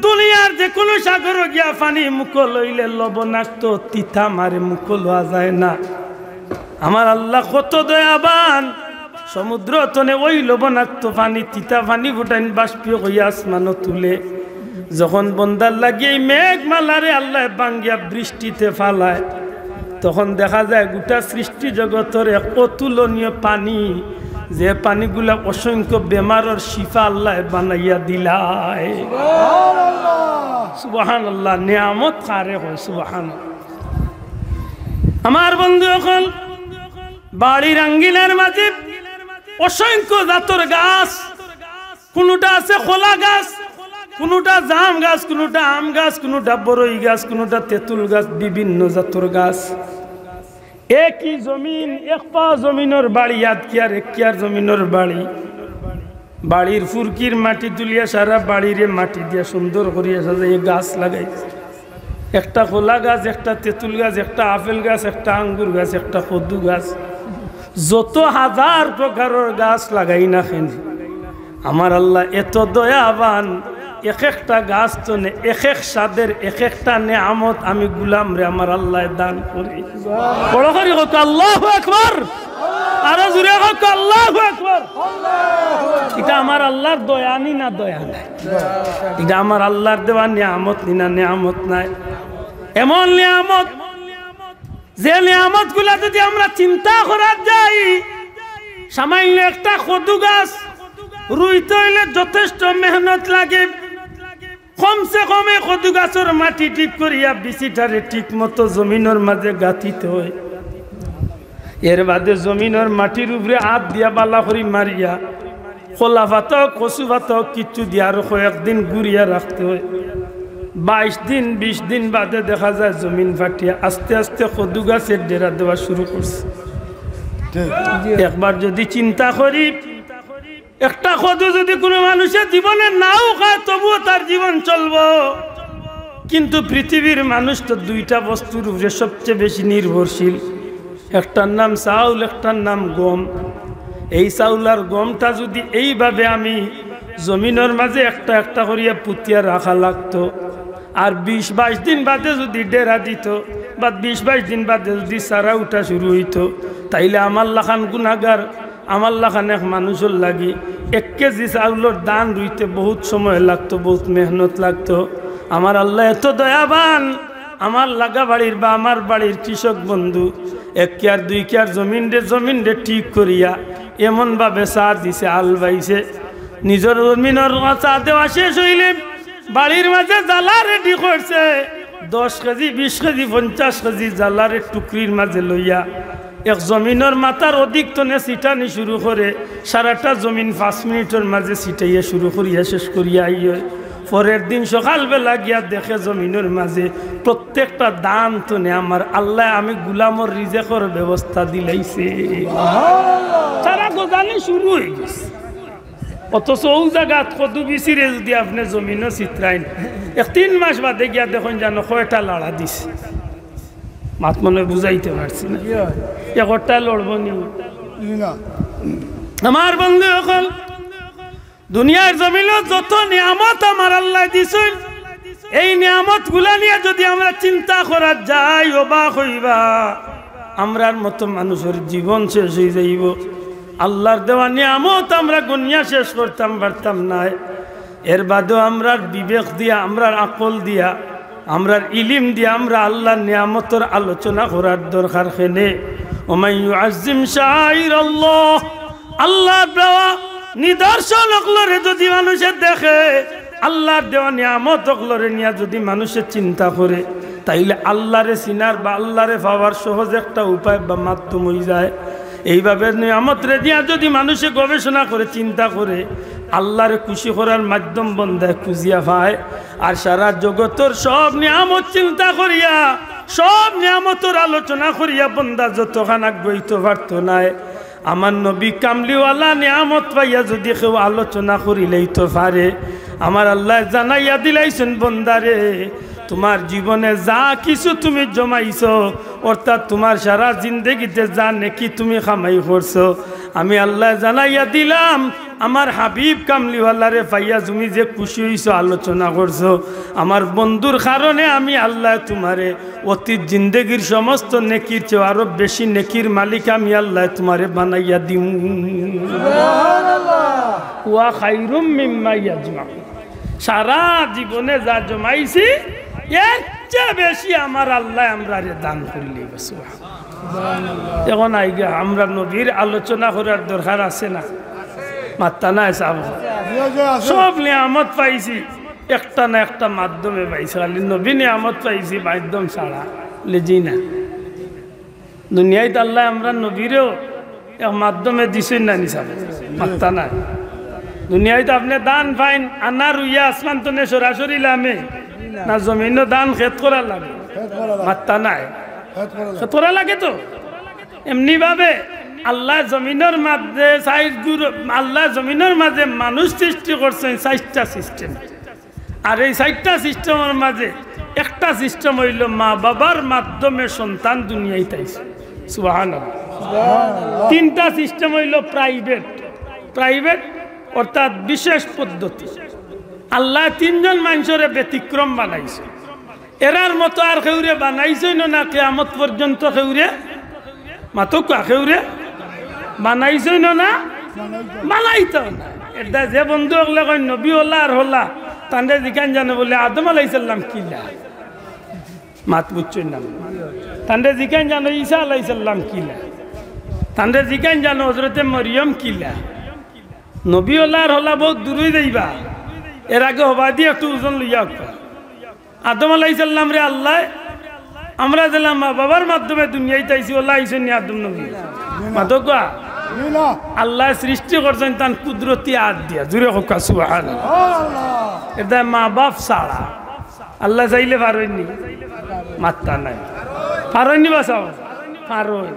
দুনিয়ার যে কোনো সাগর গিয়া পানি মুখল হইলে লবণাক্ত তিতা মারে, মুখল হওয়া যায় না। আমার আল্লাহ কত দয়াবান, সমুদ্র তনে ওই লবণাক্ত পানি, তিতা পানি ফুটাইন বাষ্পীয় হইয়া আসমানো তুলে, যখন বন্দার লাগিয়ে মেঘ মালারে আল্লাহ বাঙ্গিয়া বৃষ্টিতে ফালায়, তখন দেখা যায় গোটা সৃষ্টি জগতের এক অতুলনীয় পানি, যে পানিগুলা অসংখ্য বেমারের শিফা আল্লাহ বানাইয়া দিলায়। সুবহানাল্লাহ। নিয়ামত কারে হয়? সুবহানাল্লাহ। আমার বন্ধু এখন বাড়ির আঙ্গিনার মাঝে অসংখ্য জাতের গাছ, কোনটা আছে খোলা গাছ, কোনটা জাম গাছ, কোনটা আম গাছ, কোনটা বড়ই গাছ, কোনটা তেঁতুল গাছ, বিভিন্ন জাতের গাছ। একই জমিন, এক পা জমিনের বাড়ি, ইয়াদ কিয়ার এক কিয়ার জমিনের বাড়ি, বাড়ির ফুরকির মাটি তুলিয়া সারা বাড়িরে মাটি দিয়া সুন্দর করিয়া সাজাই গাছ লাগাই। একটা খোলা গাছ, একটা তেঁতুল গাছ, একটা আপেল গাছ, একটা আঙ্গুর গাছ, একটা কদু গাছ, যত হাজার প্রকারের গাছ লাগাই না কেন, আমার আল্লাহ এত দয়াবান, এক একটা গাছ তো এক এক স্বাদের এক একটা নেয়ামত আমি গুলাম রে আমার আল্লাহ দান করি। বড় করে হোক আল্লাহু আকবার, আরো জোরে হোক আল্লাহু আকবার। এটা আমার আল্লাহর দয়ানি না দয়া নাই? এটা আমার আল্লাহর দেওয়া নিয়ামত নি না নিয়ামত নাই? এমন নিয়ামত, যে নিয়ামত গুলা যদি আমরা চিন্তা করা যাই, সামান্য একটা কদু গাছ রুইতে হইলে যথেষ্ট মেহনত লাগে। কমসে কমে কদু গাছের মাটি ঠিক করিয়া বিচিটারে ঠিক মতো জমিনের মাঝে গাঁথিতে হয়। এর বাদে জমিনের মাটির উপরে হাত দিয়া বালা করি মারিয়া কলা ভাতক কচু ভাতক কিচ্ছু দিয়া আরো কয়েকদিন গুড়িয়া রাখতে হয়। 22 দিন 20 দিন বাদে দেখা যায় জমিন ফাটিয়া আস্তে আস্তে কদু গাছের ডেরা দেওয়া শুরু করছে। একবার যদি চিন্তা করি, একটা কদু যদি কোনো মানুষের জীবনে নাও খায় তবুও তার জীবন চলবো, কিন্তু পৃথিবীর মানুষ তো দুইটা বস্তুর উপরে সবচেয়ে বেশি নির্ভরশীল। একটার নাম চাউল, একটার নাম গম। এই চাউল আর গমটা যদি এইভাবে আমি জমিনের মাঝে একটা একটা করিয়া পুতিয়া রাখা লাগতো, আর 20-22 দিন বাদে যদি ডেরা দিত, বা 20-22 দিন বাদে যদি সারা উঠা শুরু হইতো, তাইলে আমার লাখান গুনাগার, আমার লাখান এক মানুষের লাগি 1 কেজি চাউলের দান রুইতে বহুত সময় লাগতো, বহুত মেহনত লাগতো। আমার আল্লাহ এত দয়াবান, আমার লাগা বাড়ির বা আমার বাড়ির কৃষক বন্ধু 1 কেয়ার 2 কেয়ার জমিন রে ঠিক করিয়া এমনভাবে সার দিছে, আল বাইছে। নিজের জমিনের চা দেওয়া শেষ হইলে বাড়ির মাঝে জ্বালা রেডি করছে। 10 কেজি 20 কেজি 50 কেজি জ্বালারে টুকরির মাঝে লইয়া এক জমিনের মাথার অধিক তনে ছিটানি শুরু করে সারাটা জমিন 5 মিনিটের মাঝে ছিটাইয়া শুরু করিয়া শেষ করিয়া আইয়। পরের দিন সকালবেলা গিয়া দেখে জমিনের মাঝে প্রত্যেকটা দান তনে আমার আল্লাহ আমি গুলামর রিজেকর ব্যবস্থা দিলাইছে। সারা গোজানি শুরু হয়ে গেছে। অথচ ও জায়গা কদু বিচিরে যদি আপনি জমিনও চিত্রাইন 1-3 মাস বাদে গিয়া দেখুন যেন কয়টা লাড়া দিছে। মাত মনে বুঝাইতে পারছি না, একটা লড়ব নি। আমার বন্ধু এখন দুনিয়ার জমিনে যত নিয়ামত আমার আল্লাহ দিছেন এই নিয়ামত গুলা নিয়ে যদি আমরা চিন্তা করা যাই অবাক হইবা আমরার মতো মানুষের জীবন শেষ হয়ে যাইব আল্লাহর দেওয়া নিয়ামত আমরা গুনিয়া শেষ করতাম পারতাম না এর বাদেও আমরার বিবেক দিয়া আমরার আকল দিয়া আমরার ইলিম দিয়া আমরা আল্লাহর নিয়ামতের আলোচনা করার দরকার খেনে ওমাই ইউআজ্জিম শাআইরাল্লাহ আল্লাহর দেওয়া নিদর্শন অকলরে যদি মানুষের দেখে আল্লাহর দেওয়া নিয়ামত অকলরে নিয়ে যদি মানুষের চিন্তা করে তাইলে আল্লাহরে চিনার বা আল্লাহরে পাওয়ার সহজ একটা উপায় বা মাধ্যম হয়ে যায় এইভাবে নিয়ামত রে দিয়া যদি মানুষে গবেষণা করে চিন্তা করে আল্লাহরে খুশি করার মাধ্যম বন্ধায় খুঁজিয়া পায় আর সারা জগতের সব নিয়ামত চিন্তা করিয়া সব নিয়ামতের আলোচনা করিয়া বন্দা যতখানা গইতে পারত নাই আমার নবী কামলিওয়ালা নিয়ামত পাইয়া যদি কেউ আলোচনা করিলেই তো পারে আমার আল্লাহ জানাইয়া দিলাইছেন বন্দারে তোমার জীবনে যা কিছু তুমি জমাইছো অর্থাৎ তোমার সারা জিন্দগিতে যা নেকি তুমি কামাই করছো আমি আল্লাহ জানাইয়া দিলাম আমার হাবিব কামলিওয়ালারে পাইয়া তুমি যে খুশি হইছো আলোচনা করছো আমার বন্ধুর কারণে আমি আল্লাহ তোমারে অতীত জিন্দগির সমস্ত নেকির চেয়ে আরো বেশি নেকির মালিক আমি আল্লাহ তোমারে বানাইয়া দিম ওয়া খায়রুম মিম্মা ইয়াজমাউ সারা জীবনে যা জমাইছি এর চেয়ে বেশি আমার আল্লাহ আমরা দান করিলে এখন আইগা আমরা নবীর আলোচনা করার দরকার আছে না মাত্তা না সব নিয়ামত পাইছি একটা না একটা মাধ্যমে পাইছি খালি নবী নিয়ামত পাইছি মাধ্যম ছাড়া লেজি না দুনিয়ায় আল্লাহ আমরা নবীরও এক মাধ্যমে দিছেন না নিসাব মাত্তা না দুনিয়ায় তো আপনি দান পাইন আনা রুইয়া আসমান তো নে সরাসরি লামে না জমিন দান খেত করা লাগে মাত্তা নাই খেত করা লাগে তো এমনি ভাবে আল্লাহ জমিনের মাঝে আল্লাহ জমিনের মাঝে মানুষ সৃষ্টি করছেন 4টা সিস্টেম আর এই 4টা সিস্টেমের মাঝে একটা সিস্টেম হইল মা বাবার মাধ্যমে সন্তান দুনিয়ায় তাইছে সুবহানাল্লাহ 3টা সিস্টেম হইল প্রাইভেট অর্থাৎ বিশেষ পদ্ধতি আল্লাহ 3জন মানুষের ব্যতিক্রম বানাইছে এরার মতো আর কেউরে বানাইছে না কিয়ামত পর্যন্ত কেউরে মাতো কেউরে বানাইছে না বানাইতো না এটা যে বন্ধু হলে কই নবী হল্লা আর হল্লা তান্ডে জিকান জানে বলে আদম আলাইহিস সালাম কিলা মাত বুঝছেন না তান্ডে জিকান জানো ঈসা আলাইহিস সালাম কিলা তান্ডে জিকান জানো হযরতে মরিয়ম কিলা নবী হল্লা আর হল্লা বহুত দূরে যাইবা এর আগে হবা দিয়ে একটু ওজন লইয়া আদম আলাইহিস সালাম রে আল্লাহ আমরা দিলাম মা বাবার মাধ্যমে দুনিয়ায় তাইছি ওলা আইছেন নি আদম নবী মাদকা আল্লাহ সৃষ্টি করছেন তার কুদরতি হাত দিয়া জুড়ে হোক সুবহানাল্লাহ এটা মা বাপ ছাড়া আল্লাহ চাইলে পারেননি মাত্তা নাই পারেননি বাসাও পারেন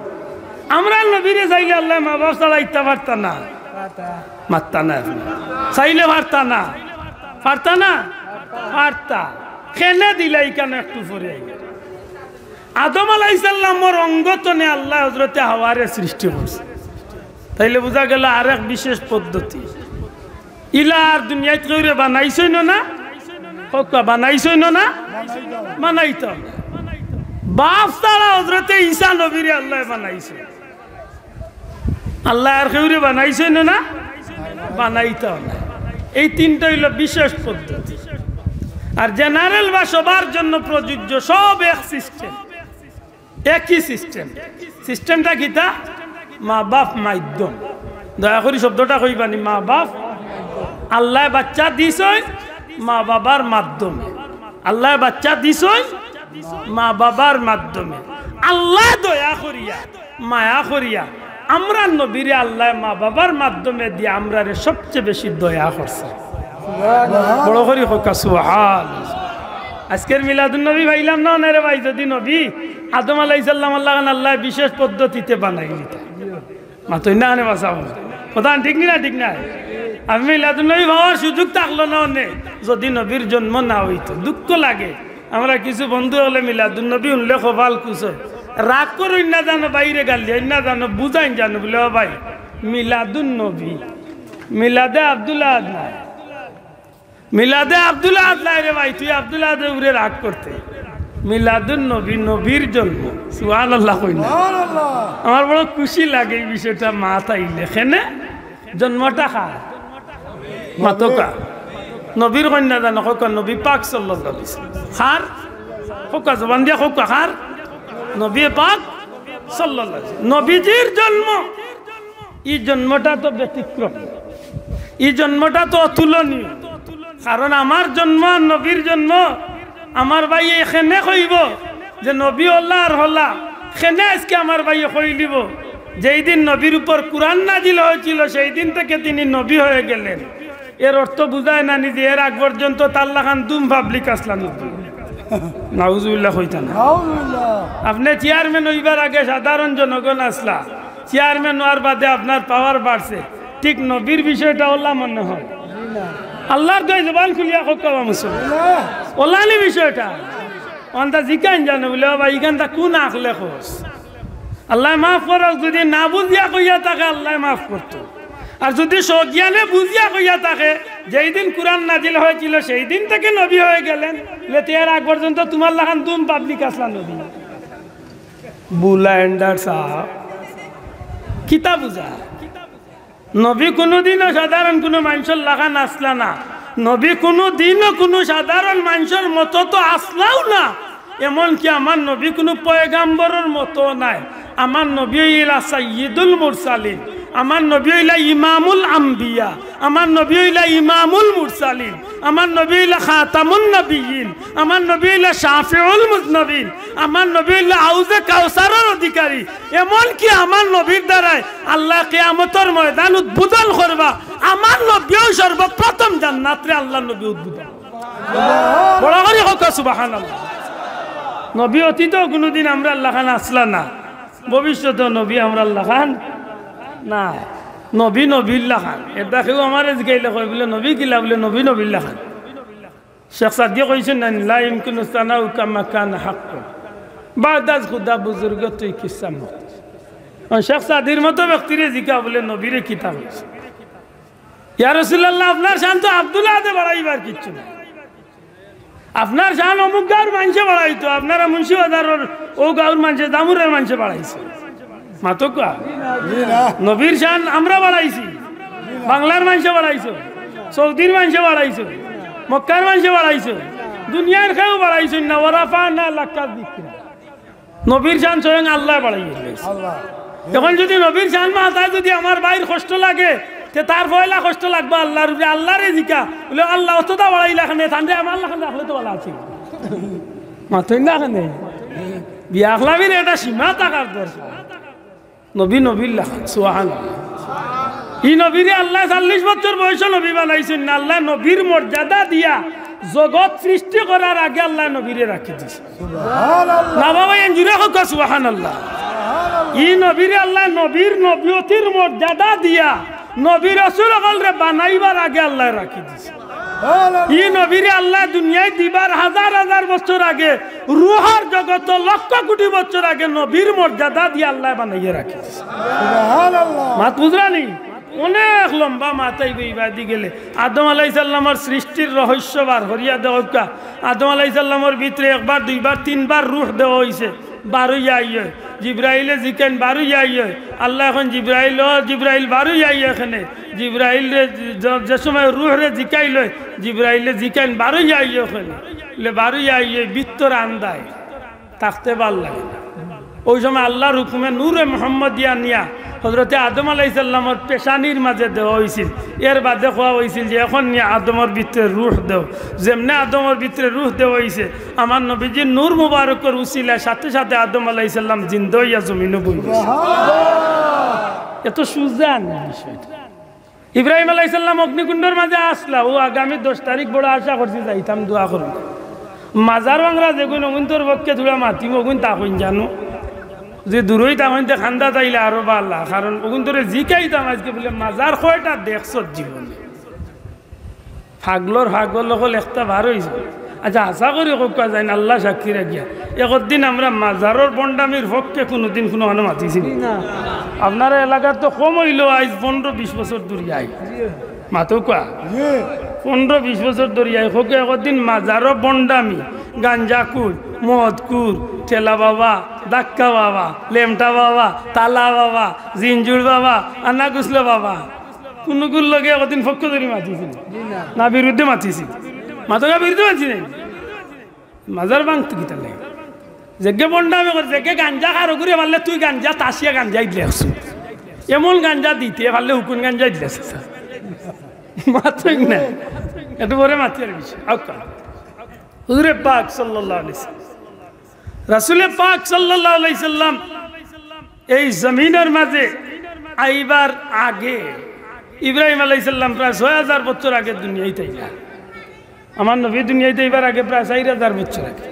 আমরা নবীরে চাইলে আল্লাহ মা বাপ ছাড়া ইত্যা পারতা না মাত্তা নাই চাইলে পারতা না পারতা খেলে দিলাই কেন একটু পরে আদম আলাইহিস সালামের অঙ্গতনে আল্লাহ হযরতে হাওয়ারে সৃষ্টি করছে তাইলে বোঝা গেল আরেক বিশেষ পদ্ধতি ইলার দুনিয়ায় কইরে বানাইছই না কোকা বানাইছই না বানাইতো বাপ ছাড়া হযরতে ঈসা নবীরে আল্লাহ বানাইছে আল্লাহ আর কইরে বানাইছই না বানাইতো না এই 3টা হইল বিশেষ পদ্ধতি আর জেনারেল বা সবার জন্য প্রযোজ্য সব এক সিস্টেম একই সিস্টেমটা কিতা মা বাপ মাধ্যম দয়া করে শব্দটা কইবানি মা বাপ আল্লাহ বাচ্চা দিছই মা বাবার মাধ্যমে আল্লাহ বাচ্চা দিছই মা বাবার মাধ্যমে আল্লাহ দয়া করিয়া মায়া করিয়া আমরা নবীরে আল্লাহ মা বাবার মাধ্যমে দিয়ে আমরা সবচেয়ে বেশি দয়া করছে বড় করি হোকা সুবহানাল্লাহ আজকের মিলাদুন নবী ভাইলাম না রে ভাই যদি নবী আদম আলাইহিস সালাম আল্লাহ বিশেষ পদ্ধতিতে বানাইলি মাতই না নে বাসাও কথা ঠিক না আমি মিলাদুন নবী ভাবার সুযোগ থাকলো না অনে যদি নবীর জন্ম না হইতো দুঃখ লাগে আমরা কিছু বন্ধু হলে মিলাদুন নবী উনলে খোফাল কুছ রাগ করুন না জানো বাইরে গালি না জানো বুঝাইন জানো বলে ভাই মিলাদুন নবী মিলাদে আব্দুল আহাদ নাই, মিলাদে আব্দুল আহাদ নাই রে ভাই, তুই আব্দুল আহাদের উপরে রাগ করতে। মিলাদুন নবী, নবীর জন্ম। সুবহানাল্লাহ কই না? আমার বড় খুশি লাগে এই বিষয়টা। মা তাইলে খেনে জন্মটা খায় মাতকা নবীর কন্যা জানো খোকা নবী পাক সাল্লাল্লাহু আলাইহি ওয়াসাল্লাম খার খোকা জবান দিয়া খোকা খার নবী পাক সাল্লাল্লাহু আলাইহি ওয়াসাল্লাম নবীজির জন্ম। এই জন্মটা তো ব্যতিক্রম, এই জন্মটা তো অতুলনীয়। কারণ আমার জন্ম নবীর জন্ম। আমার ভাই এখানে কইব যে নবী হল্লা আর হল্লা খেনে আজকে আমার ভাই কই দিব যেই দিন নবীর উপর কুরআন নাজিল হয়েছিল সেই দিন থেকে তিনি নবী হয়ে গেলেন। এর অর্থ বুঝায় না নিজে এর আগ পর্যন্ত তাল্লা খান দুম পাবলিক আসলাম নাউজুবিল্লাহ হইতা না। আপনি চেয়ারম্যান হইবার আগে সাধারণ জনগণ আসলা, চেয়ারম্যান হওয়ার বাদে আপনার পাওয়ার বাড়ছে। ঠিক নবীর বিষয়টা হল্লা মনে হয় আল্লাহর দয় জবান খুলিয়া খোকা মুসলমান ওলানি বিষয়টা অন্তা জিকাইন জানো বলে বাবা ইখানটা কোন আখলে খোঁজ আল্লাহ মাফ করক। যদি না বুঝিয়া কইয়া থাকে আল্লাহ মাফ করতো, আর যদি সজ্ঞানে বুঝিয়া কইয়া থাকে যেই দিন কুরআন নাজিল হয়েছিল সেই দিন থেকে নবী হয়ে গেলেন, এর আগ পর্যন্ত তোমার লাগান তুম পাবলিক আসলা নবী বুলাইন্ডার সাহেব কিতা বুঝা। নবী কোনোদিনও সাধারণ কোনো মানুষের লাগান আসলা না, নবী কোনোদিনও কোনো সাধারণ মানুষের মতো তো আসলাও না। এমনকি আমার নবী কোনো পয়গাম্বরের মতো নাই। আমার নবী হইলা সাইয়্যিদুল মুরসালিন, আমার নবী হইলা ইমামুল আম্বিয়া, আমার নবী হইলা ইমামুল মুরসালিন, আমার নবী হইলা খাতামুন নবিয়্যিন, আমার নবী হইলা শাফিউল মুজনবিন, আমার নবী হইলা আউজে কাউসারের অধিকারী। এমনকি আমার নবীর দ্বারাই আল্লাহ কিয়ামতের ময়দান উদ্বোধন করবা। আমার নবীও সর্বপ্রথম জান্নাতে আল্লাহ নবী উদ্বোধন বড় করে হোক সুবহানাল্লাহ। নবী অতীতেও কোনোদিন আমরা আল্লাহ খান আসলা না, ভবিষ্যতেও নবী আমরা আল্লাহ খান না। নবী নবীল্লা খান এটা কেউ আমার জিগাইলে কয় বলে নবী কিলা বলে নবী নবীল্লা খান। শেখ সাদিয়ে কইছেন না লা ইমকিনু সানাউ কামা কানা হাক্কুন বাদাজ খুদা বুজুর্গ তুই কিসা মত। শেখ সাদির মতো ব্যক্তিরে জিকা বলে নবীরে কিতাব হয়েছে। ইয়া রাসূলুল্লাহ আপনার শান তো আব্দুল্লাহ দে বাড়াইবার কিচ্ছু না, আপনার শান অমুক গাঁর মানুষে বাড়াইতো, আপনারা মুন্সিবাজারের ও গাঁর মানুষে দামুরের মানুষে বাড়াইছে মাতকা। নবীর শান আমরা বাড়াইছি, বাংলার মানুষে বাড়াইছো, সৌদির মানুষে বাড়াইছো, মক্কার মানুষে বাড়াইছো, দুনিয়ার খেয়েও বাড়াইছো না। ওরাফা না লাক্কা দিক্রা নবীর শান স্বয়ং আল্লাহ বাড়াই এখন যদি নবীর শান মাথায় যদি আমার বাইর কষ্ট লাগে তার পয়লা কষ্ট লাগবে আল্লাহর উপরে। আল্লাহরে জিকা বলে আল্লাহ অতটা বাড়াইলা খানে তান্ডে আমার লাখান রাখলে তো ভালো আছে মাথই না খানে বিয়া খলাবির এটা সীমা থাকার দরকার। নবী নবীর লাখান সুবহানাল্লাহ। এই নবীরে আল্লাহ 40 বছর বয়সে নবী বানাইছেন না। আল্লাহ নবীর মর্যাদা দিয়া জগৎ সৃষ্টি করার আগে আল্লাহ নবীরে রাখি দিয়েছে না বাবা এনজুরে হোক সুবহানাল্লাহ। এই নবীরে আল্লাহ নবীর নবীয়তির মর্যাদা দিয়া নবী রাসূল হলরে বানাইবার আগে আল্লাহ রাখি দিয়েছে। এই নবীরে আল্লাহ দুনিয়ায় দিবার হাজার হাজার বছর আগে রুহার জগত লক্ষ কোটি বছর আগে নবীর মর্যাদা দিয়ে আল্লাহ বানাইয়ে রাখি দিয়েছে সুবহানাল্লাহ। মাত বুঝরানি অনেক লম্বা মাথায় বইবাদি গেলে আদম আলাইহিস সালামের সৃষ্টির রহস্য বার হরিয়া দেওয়া। আদম আলাইহিস সালামের ভিতরে একবার দুইবার তিনবার রূহ দেওয়া হয়েছে, 12 আইয়ে জিব্রাইলে জিকেন 12 আইয়ে আল্লাহ এখন জিব্রাইল 12 আইয়ে এখানে জিব্রাইল যে সময় রূহ রে জিকাইল জিব্রাইলে জিকেন 12 আইয়ে ওখানে 12 আইয়ে ভিতর আন্দায় থাকতে ভাল লাগে। ওই সময় আল্লাহর হুকুমে নূরে মুহাম্মদিয়া নিয়া হযরতে আদম আলাইহিস সালামের পেশানির মাঝে দেওয়া হয়েছিল। এর বাদে কোয়া হয়েছিল যে এখন নিয়ে আদমের ভিতরে রূহ দেও। যেমনি আদমের ভিতরে রূহ দেওয়া হয়েছে আমার নবীজির নূর মুবারকের উসিলায় সাথে সাথে আদম আলাইহিস সালাম জিন্দা হইয়া জমিনে বইছে। এত সুজা না বিষয়টা। ইব্রাহিম আলাইহিস সালাম অগ্নিকুণ্ডের মাঝে আসলা, ও আগামী 10 তারিখ বড় আশা করছি যাইতাম দোয়া করুন। মাজার বাংলা যেগুন অগুন্তর পক্ষে ধুলা মাতিম অগুন তা হইন জানো যে দূরই তখন খান্দা চাইলে আরো ভালো, কারণ ওগুন তোরে জিকাইতাম আজকে বলে মাজার কয়টা দেখছ জীবনে ফাগলর হল একটা বার হয়েছে। আচ্ছা আশা করি কোকা যায় না আল্লাহ সাক্ষী রাখিয়া একদিন আমরা মাজারের বন্ডামির পক্ষে কোনোদিন কোনো মানুষ মাতিছি না। আপনার এলাকার তো কম হইলেও আজ 15-20 বছর দরিয়ায় মাতো কোয়া 15-20 বছর দরিয়ায় হোকে একদিন মাজারও বন্ডামি গাঞ্জাকুর মদকুর ঠেলা বাবা দাক্কা বাবা লেমটা বাবা তালা বাবা জিঞ্জুর বাবা আন্না কুসলো বাবা কোনগুলো লগে একদিন পক্ষ ধরি মাতিছিল না বিরুদ্ধে মাতিছি মাতকা বিরুদ্ধে মাতি নাই মাজার বাং তুই কিতা লাগে যেগে বন্ডামি করে যেগে গাঞ্জা কারো করে পারলে তুই গাঞ্জা তাসিয়া গাঞ্জা দিলে আসু এমন গাঞ্জা দিতে পারলে হুকুন গাঞ্জা দিলে মাত্র না একটু পরে মাতি আর বিষয় হুজুরে পাক সাল্লাল্লাহু আলাইহি সাল্লাম রাসূলে পাক সাল্লাল্লাহু আলাইহি সাল্লাম এই জমিনের মাঝে আইবার আগে ইব্রাহিম আলাইহিস সালাম প্রায় 6000 বছর আগে দুনিয়ায় আইলা আমার নবী দুনিয়ায় আইবার আগে প্রায় 4000 বছর আগে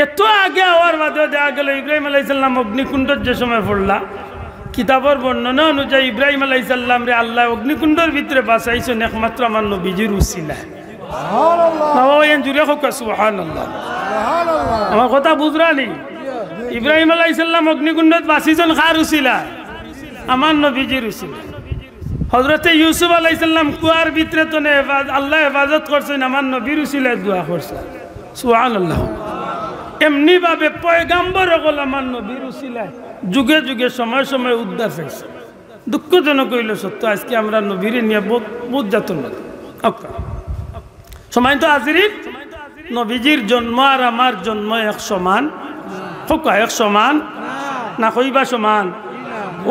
এত আগে হওয়ার বাদে দেখা গেল ইব্রাহিম আলাইহিস সালাম অগ্নিকুণ্ডের যে সময় পড়লা কিতাবের বর্ণনা অনুযায়ী ইব্রাহিম আলাইহিস সালাম রে আল্লাহ অগ্নিকুণ্ডের ভিতরে বাঁচাইছেন একমাত্র আমার নবীজির উসিলা আমার কথা বুঝরানি ইব্রাহিম আলাইহিস সালাম অগ্নিকুণ্ডত বাঁচিছেন কার উসিলা আমার নবীজির উসিলা হযরতে ইউসুফ আলাইহিস সালাম কুয়ার ভিতরে তো আল্লাহ হেফাজত করছেন আমার নবীর উসিলায় দোয়া করছে সুবহানাল্লাহ এমনি ভাবে পয়গাম্বর হল আমার নবীর উসিলায় যুগে যুগে সময় সময় উদ্ধার হয়েছে দুঃখজনক হইল সত্য আজকে আমরা নবীর নিয়ে বহুত যাতন সময় তো হাজিরিন নবীজির জন্ম আর আমার জন্ম এক সমান এক সমান না কইবা সমান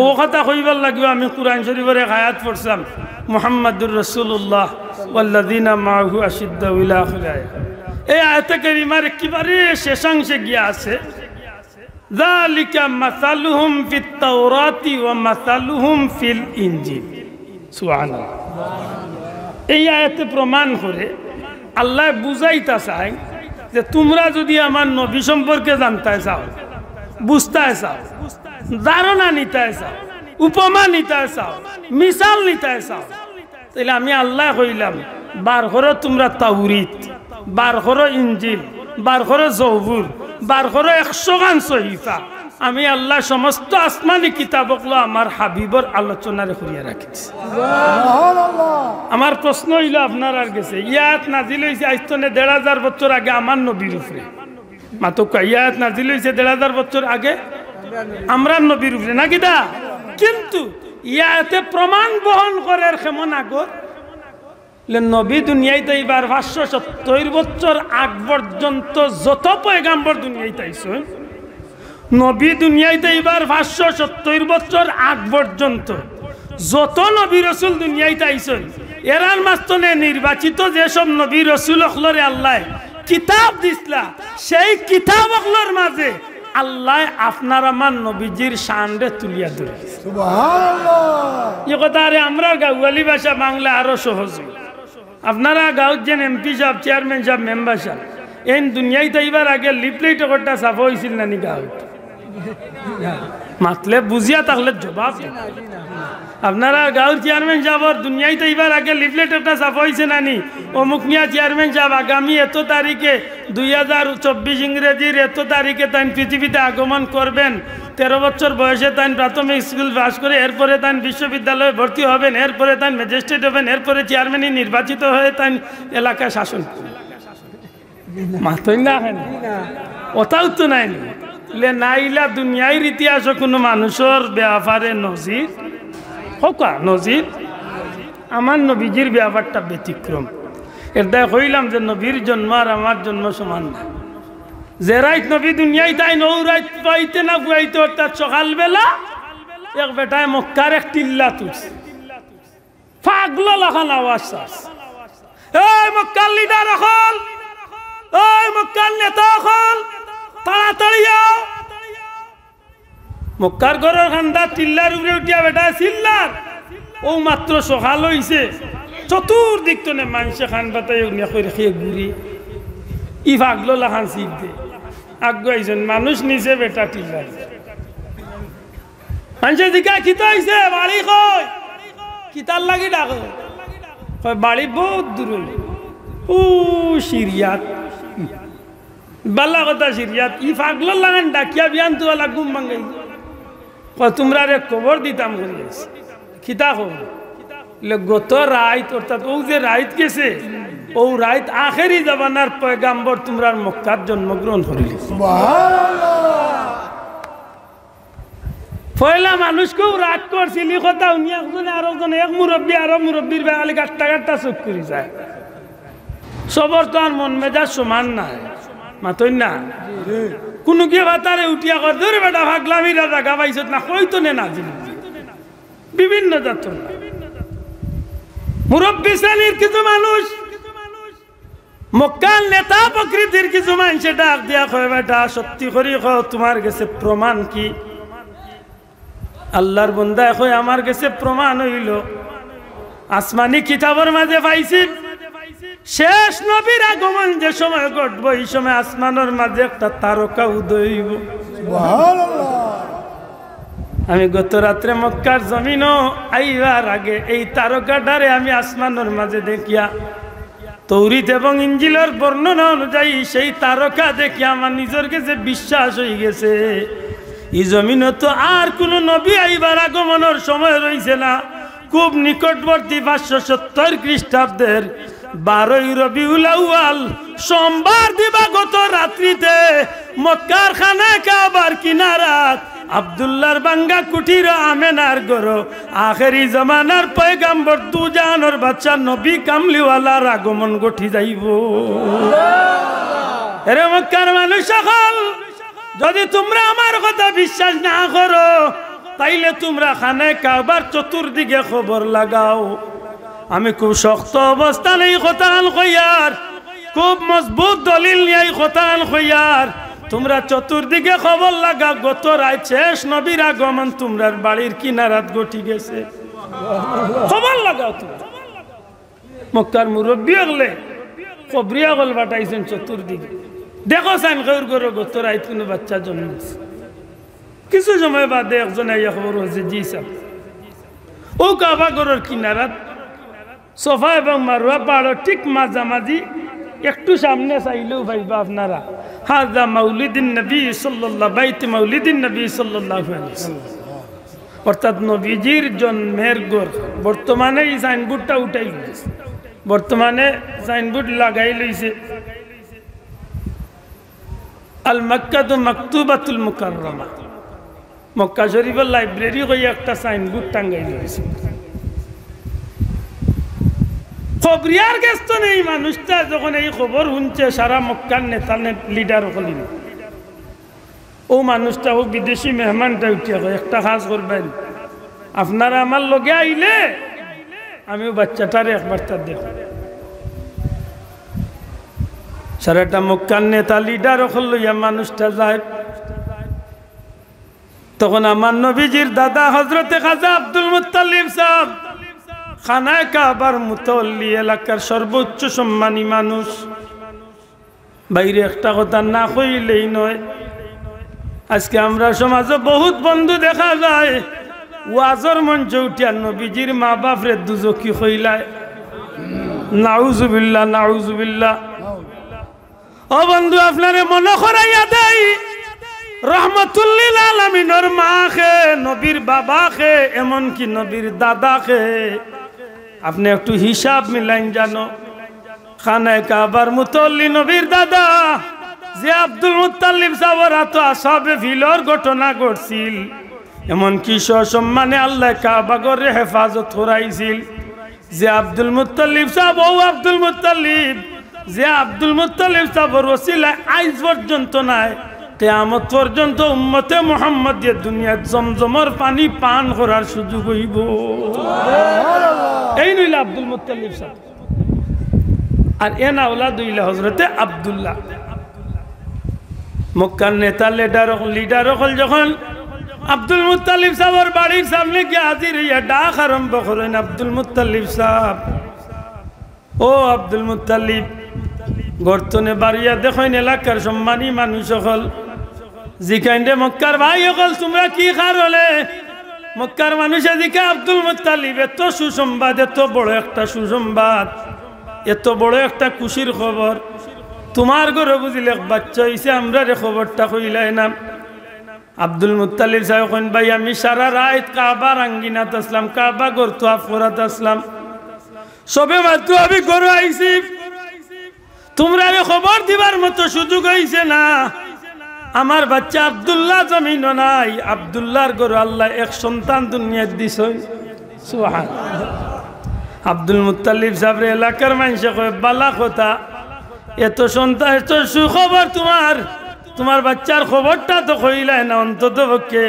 ও কথা কইবার লাগবে আমি কুরআন শরীফের এক আয়াত পড়ছিলাম মুহাম্মাদুর রাসূলুল্লাহ ওয়াল্লাযিনা মাআহু আশিদ্দাউ ইলা আখির এই আয়াতে কারিমার একেবারে শেষাংশে গিয়া আছে যালিকা মাসালুহুম ফিত তাওরাতি ওয়া মাসালুহুম ফিল ইনজিল সুবহানাল্লাহ এই আয়াতে প্রমাণ করে আল্লাহ বুঝাইতা চায় যে তোমরা যদি আমার নবী সম্পর্কে জানতে চাও বুঝতে চাও ধারণা নিতে চাও উপমা নিতে চাও মিসাল নিতে চাও তাহলে আমি আল্লাহ কইলাম বার করো তোমরা তাওরীত বার করো ইনজিল বার করো জবুর বার করো 100 গান সহিফা আমি আল্লাহ সমস্ত আসমানি কিতাবগুলো আমার হাবিবর আলোচনারে করিয়া রাখিছি আমার প্রশ্ন হইল আপনার আর গেছে ইয়াত নাজিল হয়েছে আজ তো 1500 বছর আগে আমার নবীর উপরে মাতক ইয়াত নাজিল হয়েছে 1500 বছর আগে আমরা নবীর উপরে নাকি দা কিন্তু ইয়াতে প্রমাণ বহন করে কেমন আগর নবী দুনিয়াতে এবার 570 বছর আগ পর্যন্ত যত পয়গাম্বর দুনিয়াতে আইছে নবী দুনিয়াতে এবার 570 বছর আগ পর্যন্ত যত নবী রাসূল দুনিয়াতে আইছে এরার মাঝখানে নির্বাচিত যেসব নবী রাসূল হলরে আল্লাহ কিতাব দিছলা সেই কিতাবগুলোর মাঝে আল্লাহ আপনার আমার নবীজির শানরে তুলিয়া ধরে সুবহানাল্লাহ এই কথা আমরা গাওয়ালি ভাষা বাংলা আরো সহজ আপনারা গাঁৱত যেন এমপি সাহেব চেয়ারম্যান সাহেব মেম্বার সাহেব এই দুনিয়াতে এইবার আগে লিফলেট একটা ছাপা হয়েছিল নানি গাঁৱত মাতলে বুঝিয়া তাহলে জবাব আপনারা গাঁৱৰ চেয়ারম্যান সাহেবর দুনিয়াতে এইবার আগে লিফলেট একটা ছাপা হয়েছে নানি অমুক মিয়া চেয়ারম্যান সাহেব আগামী এত তারিখে 2024 ইংরেজির এত তারিখে তাই পৃথিবীতে আগমন করবেন 13 বছর বয়সে তাই প্রাথমিক স্কুল পাস করে এরপরে তাই বিশ্ববিদ্যালয়ে ভর্তি হবেন এরপরে তাই ম্যাজিস্ট্রেট হবেন এরপরে চেয়ারম্যানই নির্বাচিত হয়ে তাই এলাকায় শাসন মাতই না ওটাও তো নাই নাইলা দুনিয়ার ইতিহাস কোনো মানুষের ব্যাপারে নজির হোক নজির আমার নবীজির ব্যাপারটা ব্যতিক্রম এটা কইলাম যে নবীর জন্ম আর আমার জন্ম সমান না যে রাইত নবী দুনিয়ায় তাই নৌ রাইত পাইতে না পাইতে অর্থাৎ সকালবেলা এক বেটায় মক্কার এক টিল্লা তুলছে পাগলা লাখান আওয়াজ এই মক্কার লিডার এখন এই মক্কার নেতা এখন তাড়াতাড়ি আও মক্কার ঘরের খান্দা টিল্লার উপরে উঠিয়া বেটা চিল্লার ও মাত্র সকাল হইছে চতুর্দিক তো মানুষে খান বাতাই খেয়ে ঘুরি ই ভাগলো লাখান শিখ দে আগাইছেন মানুষ নিচে বেটা টিল্লার মানুষের দিকে খিতা হয়েছে বাড়ি কই কিতার লাগি ডাক বাড়ি বহুত দূর ও সিরিয়াত বাল্লা কথা সিরিয়াত ই ফাগলো লাগান ডাকিয়া বিয়ান তো ঘুম ভাঙাই তোমরা রে খবর দিতাম করিয়েছি খিতা খবর গত রাইত অর্থাৎ ও যে রাইত গেছে ও রাইত আখেরি জামানার পয়গাম্বর তোমরার মক্কার জন্মগ্রহণ করিল পয়লা মানুষকেও রাগ করছিলি কথা উনি একজনে আর একজনে এক মুরব্বী আরো মুরব্বীর বেগালি গাট্টা গাট্টা চোখ করি যায় সবর তো আর মন মেজাজ সমান নাই মাতই না কোনো গিয়ে ভাতারে উঠিয়া কর ধরে বেটা ভাগলামি রাজা গাবাইছত না হয়তো নে না বিভিন্ন জাত মুরব্বী শ্রেণীর কিছু মানুষ মক্কার নেতা প্রকৃতির কিছু মানুষে ডাক দিয়া কয় বেটা সত্যি করি তোমার কাছে প্রমাণ কি আল্লাহর বান্দা কয় আমার কাছে প্রমাণ হইল আসমানি কিতাবের মাঝে পাইছি শেষ নবীর আগমন যে সময় ঘটবো এই সময় আসমানের মাঝে একটা তারকা উদয় হইব আমি গত রাত্রে মক্কার জমিনও আইবার আগে এই তারকাটারে আমি আসমানের মাঝে দেখিয়া তৌরিত এবং ইঞ্জিলের বর্ণনা অনুযায়ী সেই তারকা দেখে আমার নিজের কাছে বিশ্বাস হয়ে গেছে এই জমিনে তো আর কোন নবী আইবার আগমনের সময় রয়েছে না খুব নিকটবর্তী 570 খ্রিস্টাব্দের 12 রবিউল আউয়াল সোমবার দিবাগত রাত্রিতে মক্কার খানা কাবার কিনারাত আব্দুল্লাহর বাঙ্গা কুটির আমেনার গরো আখেরি জামানার পয়গাম্বর দুজানোর বাচ্চা নবী কামলিওয়ালার আগমন ঘটি যাইব এরে মক্কার মানুষ সকল যদি তোমরা আমার কথা বিশ্বাস না করো তাইলে তোমরা খানে কাবার চতুর্দিকে খবর লাগাও আমি খুব শক্ত অবস্থান এই কথা কইয়ার খুব মজবুত দলিল নিয়ে এই কথা কইয়ার তোমরা চতুর্দিকে খবর লাগা গত রাত শেষ নবীর আগমন তোমরার বাড়ির কিনারাত ঘটি গেছে খবর লাগাও তোমরা মক্কার মুরব্বী হলে কবরিয়া গল বাটাইছেন চতুর্দিকে দেখো সাইন গৌর গরো গত রাত কোনো বাচ্চা জন্মেছে কিছু সময় বাদে একজন আইয়া খবর হয়েছে জি সাহেব ও কাবা গরোর কিনারাত সোফা এবং মারুয়া পাহাড়ের ঠিক মাঝামাঝি একটু সামনে চাইলেও ভাইবা আপনারা হাজা মাউলিদিন নবী সাল্লাল্লাহু বাইতে মাউলিদিন নবী সাল্লাল্লাহু আলাইহি ওয়াসাল্লাম অর্থাৎ নবীজির জন্মের গড় বর্তমানে এই সাইনবোর্ডটা উঠাই লইছে বর্তমানে সাইনবোর্ড লাগাই লইছে আল মক্কাতু মাকতুবাতুল মুকাররমা মক্কা শরীফের লাইব্রেরি কই একটা সাইনবোর্ড টাঙ্গাই লইছে খবরিয়ার গেস্ত নেই মানুষটা যখন এই খবর শুনছে সারা মক্কার নেতা লিডার হলি ও মানুষটা ও বিদেশি মেহমানটা উঠিয়া একটা কাজ করবেন আপনারা আমার লগে আইলে আমিও বাচ্চাটারে একবার তার দেখ সারাটা মক্কার নেতা লিডার হল লইয়া মানুষটা যায় তখন আমার নবীজির দাদা হজরতে খাজা আব্দুল মুত্তালিব সাহেব খানায় কাবার মুতল্লি এলাকার সর্বোচ্চ সম্মানী মানুষ বাইরে একটা কথা না কইলেই নয় আজকে আমরা সমাজে বহুত বন্ধু দেখা যায় ওয়াজর মঞ্চে উঠিয়া নবীজির মা বাপরে দুজকি হইলায় নাউজুবিল্লাহ নাউজুবিল্লাহ ও বন্ধু আপনারে মনে করাইয়া দেয় রহমতুল্লিল আলামিনের মা খে নবীর বাবা খে এমনকি নবীর দাদা খে আপনি একটু হিসাব মিলাইন জানো খানায় কাবার মুতল্লি নবীর দাদা যে আব্দুল মুত্তালিব সাহেবের এত আসহাবে ফিলর ঘটনা ঘটছিল এমনকি সসম্মানে আল্লাহ কাবাগরে হেফাজত করাইছিল যে আব্দুল মুত্তালিব সাহেব ও আব্দুল মুত্তালিব যে আব্দুল মুত্তালিব সাহেবের ওসিলায় আজ পর্যন্ত নাই কিয়ামত পর্যন্ত উম্মতে মুহাম্মাদিয়া দুনিয়াত জমজমের পানি পান করার সুযোগ হইব এই নইল আব্দুল মুত্তালিব সাহেব আর এন আওলাদ হইল হযরতে আব্দুল্লাহ মক্কার নেতা লিডার হল যখন আব্দুল মুত্তালিব সাহেবের বাড়ির সামনে গিয়ে হাজির হইয়া ডাক আরম্ভ করেন আব্দুল মুত্তালিব সাহেব ও আব্দুল মুত্তালিব গর্তনে বাড়িয়া দেখেন এলাকার সম্মানী মানুষ হল জিকাইন্ডে মক্কার ভাই হল তোমরা কি খার হলে মক্কার মানুষে জিকা আব্দুল মুত্তালিব এত সুসংবাদ এত বড় একটা সুসংবাদ এত বড় একটা খুশির খবর তোমার ঘরে বুঝিলে বাচ্চা হইছে আমরা রে খবরটা কইলাই না আব্দুল মুত্তালিব সাহেব কইন ভাই আমি সারা রাত কাবা রাঙ্গিনাত আসলাম, কাবা করতো আফরাত আসলাম, সবে মাত্র আমি ঘরে আইছি, তোমরা খবর দিবার মতো সুযোগ হইছে না। আমার বাচ্চা আব্দুল্লাহ জমিন নাই, আব্দুল্লাহর ঘরে আল্লাহ এক সন্তান দুনিয়াত দিছেন। সুবহানাল্লাহ। আব্দুল মুত্তালিব সাহেব এলাকার মানুষে কয় বালা কথা, এত সন্তান এত সুখবর তোমার বাচ্চার খবরটা তো কইলাই না, অন্তত পক্ষে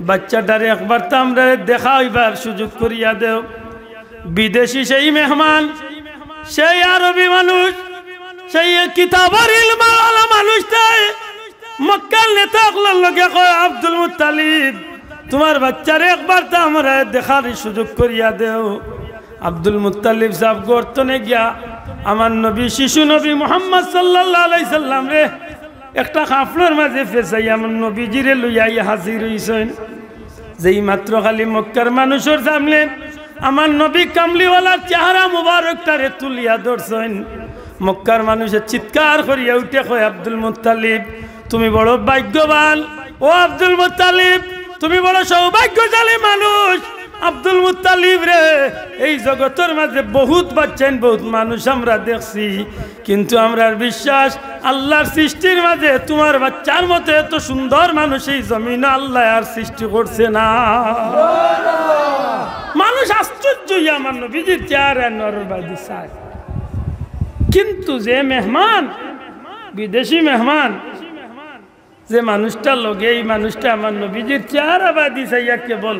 বাচ্চাটারে একবার তো আমরা দেখা হইবার সুযোগ করিয়া দেও। বিদেশি সেই মেহমান, সেই আরবি মানুষ, সেই কিতাবের ইলমওয়ালা মানুষটাই মক্কার নেতাগুলোর লগে কয় আব্দুল মুত্তালিব তোমার বাচ্চারে একবার তো আমরা দেখার সুযোগ করিয়া দেও। আব্দুল মুত্তালিব সাহেব গর্তনে গিয়া আমার নবী শিশু নবী মুহাম্মদ সাল্লাল্লাহু আলাইহি সাল্লাম রে একটা কাফলের মাঝে ফেসাই আমার নবীজিরে লইয়া হাজির হইছেন। যেই মাত্র খালি মক্কার মানুষের সামনে আমার নবী কামলিওয়ালার চেহারা মুবারকটারে তুলিয়া ধরছেন। মক্কার মানুষের চিৎকার করিয়া উঠে কয় আব্দুল মুত্তালিব তুমি বড় ভাগ্যবান, ও আব্দুল মুত্তালিব তুমি বড় সৌভাগ্যশালী মানুষ। আব্দুল মুত্তালিব রে এই জগতের মাঝে বহুত বাচ্চান বহুত মানুষ আমরা দেখছি, কিন্তু আমরা বিশ্বাস আল্লাহর সৃষ্টির মাঝে তোমার বাচ্চার মতো এত সুন্দর মানুষ এই জমিনে আল্লাহ আর সৃষ্টি করছে না। মানুষ আশ্চর্য আমার নবীজির চেহারা নরবাদি চায়, কিন্তু যে মেহমান বিদেশি মেহমান যে মানুষটা লগে এই মানুষটা আমার নবীজির চেহারাবাদী চাইয়া কেবল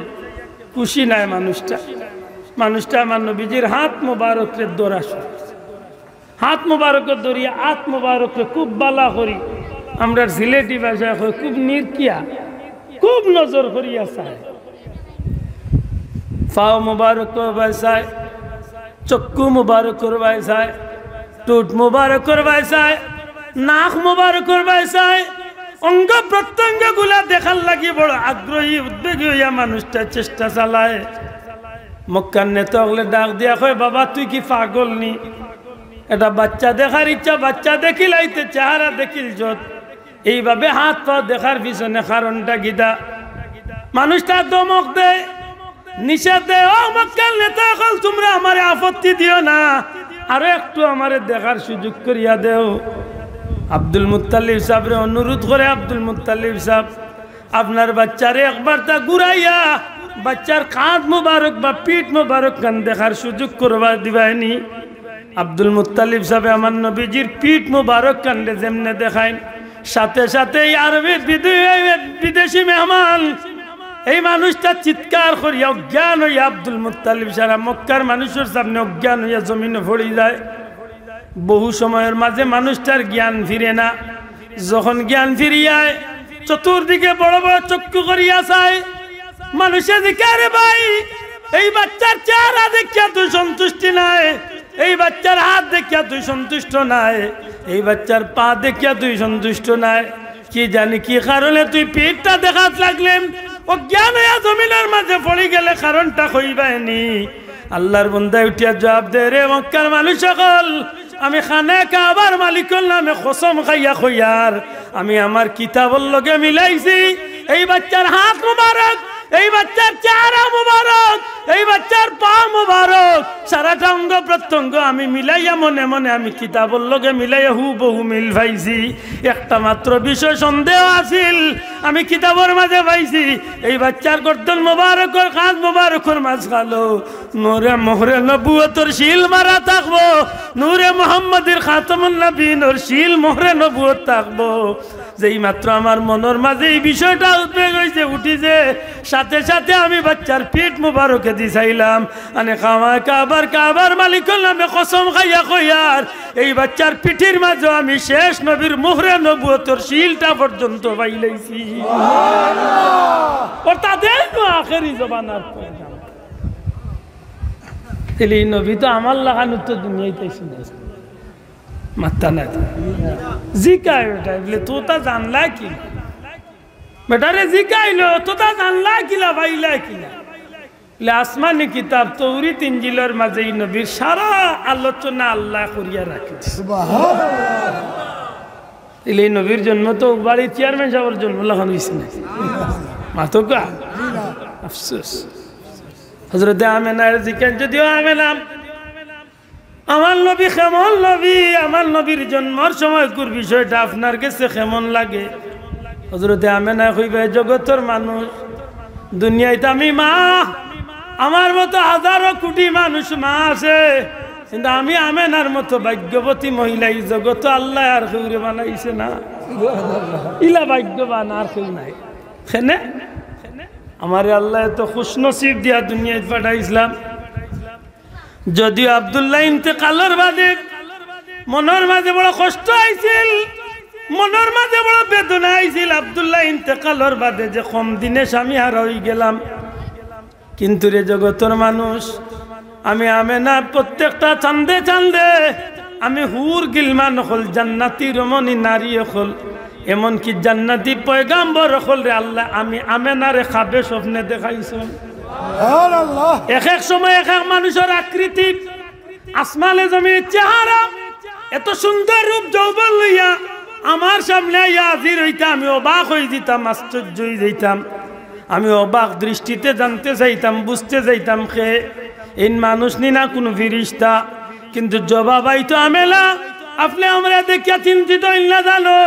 খুশি নাই। মানুষটা আমার নবীজির হাত মোবারকের দৌড়া, হাত মোবারকের দৌড়িয়া হাত মোবারককে খুব বালা করি আমরা সিলেটি ভাষায় খুব নির্কিয়া খুব নজর করিয়া চায়। পাও মুবারক করবায় চায়, চক্ষু মুবারক করবায় চায়, টুট মুবারক করবায় চায়, নাক মুবারক করবায় চায়, অঙ্গ প্রত্যঙ্গ গুলা দেখার লাগি বড় আগ্রহী উদ্বেগী হইয়া মানুষটা চেষ্টা চালায়। মক্কার নেতা হলে ডাক দিয়া কয় বাবা তুই কি পাগল নি? এটা বাচ্চা দেখার ইচ্ছা, বাচ্চা দেখিলাইতে চেহারা দেখিল যত, এইভাবে হাত পা দেখার পিছনে কারণটা গিদা? মানুষটা দমক দেয়, নিষেধ দেয়, ও মক্কার নেতা হল তোমরা আমারে আপত্তি দিও না, আরো একটু আমারে দেখার সুযোগ করিয়া দেও। আব্দুল মুত্তালিব সাহেবরে অনুরোধ করে আব্দুল মুত্তালিব সাহেব আপনার বাচ্চারে একবার তা ঘুরাইয়া বাচ্চার কাঁধ মুবারক বা পিঠ মুবারক কান দেখার সুযোগ করবা দিবাইনি। আব্দুল মুত্তালিব সাহেব আমার নবীজির পিঠ মুবারক কান্দে যেমনে দেখায়, সাথে সাথে আরবের বিদেশি মেহমান এই মানুষটা চিৎকার করিয়া অজ্ঞান হইয়া আব্দুল মুত্তালিব সারা মক্কার মানুষের সামনে অজ্ঞান হইয়া জমিনে পড়ে যায়। বহু সময়ের মাঝে মানুষটার জ্ঞান ফিরে না, যখন জ্ঞান ফিরিয়ায় চতুর্দিকে বড় বড় চক্ষু করিয়া চায়। মানুষের দিকে আরে ভাই এই বাচ্চার চেহারা দেখিয়া তুই সন্তুষ্টি নাই, এই বাচ্চার হাত দেখিয়া তুই সন্তুষ্ট নাই, এই বাচ্চার পা দেখিয়া তুই সন্তুষ্ট নাই, কি জানি কি কারণে তুই পেটটা দেখাত লাগলেন। অজ্ঞান হইয়া জমিনের মাঝে পড়ে গেলে কারণটা কইবাইনি। আল্লাহর বান্দা উঠিয়া জবাব দে, রে মক্কার মানুষ সকল আমি খানে কাবার মালিকের নামে কসম খাইয়া কইয়ার আমি আমার কিতাবর লগে মিলাইছি এই বাচ্চার হাত মুবারক, এই বাচ্চার চেহারা মুবারক, এই বাচ্চার পা মুবারক, সারাটা অঙ্গ প্রত্যঙ্গ আমি মিলাইয়া মনে মনে আমি কিতাবর লগে মিলাইয়া হুবহু মিল পাইছি। একটা মাত্র বিষয় সন্দেহ আছিল, আমি কিতাবর মাঝে পাইছি এই বাচ্চার গর্দন মুবারকর কাঁধ মুবারকর মাঝ খালো নূরে মোহরে নবুয়তর শিল মারা থাকবো, নূরে মুহাম্মাদের খাতামুন নবীনের শিল মোহরে নবুয়ত থাকবো। যেই মাত্র আমার মনের মাঝে এই বিষয়টা উদ্বেগ হয়েছে উঠিছে, সাথে সাথে আমি বাচ্চার পিঠ মুবারকে দিছাইলাম আনে খাওয়া কাবার মালিকের নামে কসম খাইয়া কইয়ার এই বাচ্চার পিঠির মাঝে আমি শেষ নবীর মোহরে নবুয়তর শিলটা পর্যন্ত পাইলাইছি। সুবহানাল্লাহ। তাদের আখেরি জবানার এই নবী তো আমার লাগানো তো দুনিয়াতে শুনেছে মাত্তা না জিকায় বেটা বলে তো তা জানলা কি বেটারে জিকাইলো তো তা জানলা কিলা ভাইলা কিলা আসমানি কিতাব তৌরিত ইনজিলের মাঝে এই নবীর সারা আলোচনা আল্লাহ করিয়া রাখে। সুবহানাল্লাহ। এই নবীর জন্ম তো বাড়ির চেয়ারম্যান সাহেবের জন্ম লাগানো হয়েছে না মাতো কা আফসোস হযরতে আমেনার জিকির যদিও আমেনা আমার নবী কেমন নবী আমার নবীর জন্মের সময় কোন বিষয়টা আপনার কাছে কেমন লাগে হযরতে আমেনা কইবে জগতের মানুষ দুনিয়াতে আমি মা আমার মতো হাজারো কোটি মানুষ মা আছে কিন্তু আমি আমেনার মতো ভাগ্যবতী মহিলা এই জগৎ আল্লাহ আর কেউরে বানাইছে না ইলা ভাগ্যবান আর কেউ নাই কেনে আমার আল্লাহ তো খুশনসিব দিয়া দুনিয়ায় পাঠাইছিলাম যদিও আব্দুল্লাহ ইন্তেকালের বাদে মনের মাঝে বড় কষ্ট আইছিল মনের মাঝে বড় বেদনা আইছিল আব্দুল্লাহ ইন্তেকালের বাদে যে কম দিনে স্বামী হারাই গেলাম কিন্তু রে জগতের মানুষ আমি আমেনা প্রত্যেকটা চান্দে চান্দে আমি হুর গিলমান হল জান্নাতি রমণী নারী হল এমনকি জান্নাতি পয়গাম্বর হল রে আল্লাহ আমি আমেনারে খাবে স্বপ্নে দেখাইছো এক এক সময় এক এক মানুষের আকৃতি আসমানে জমিনের চেহারা এত সুন্দর রূপ যৌবন লইয়া আমার সামনে হাজির হইতা আমি অবাক হয়ে যেতাম আশ্চর্য হয়ে যেতাম আমি অবাক দৃষ্টিতে জানতে চাইতাম বুঝতে চাইতাম খে এই মানুষ নি না কোনো ফিরিস্তা কিন্তু জবাব আইতো আমেলা আপনি আমরা দেখিয়া চিন্তিত হইল না জানো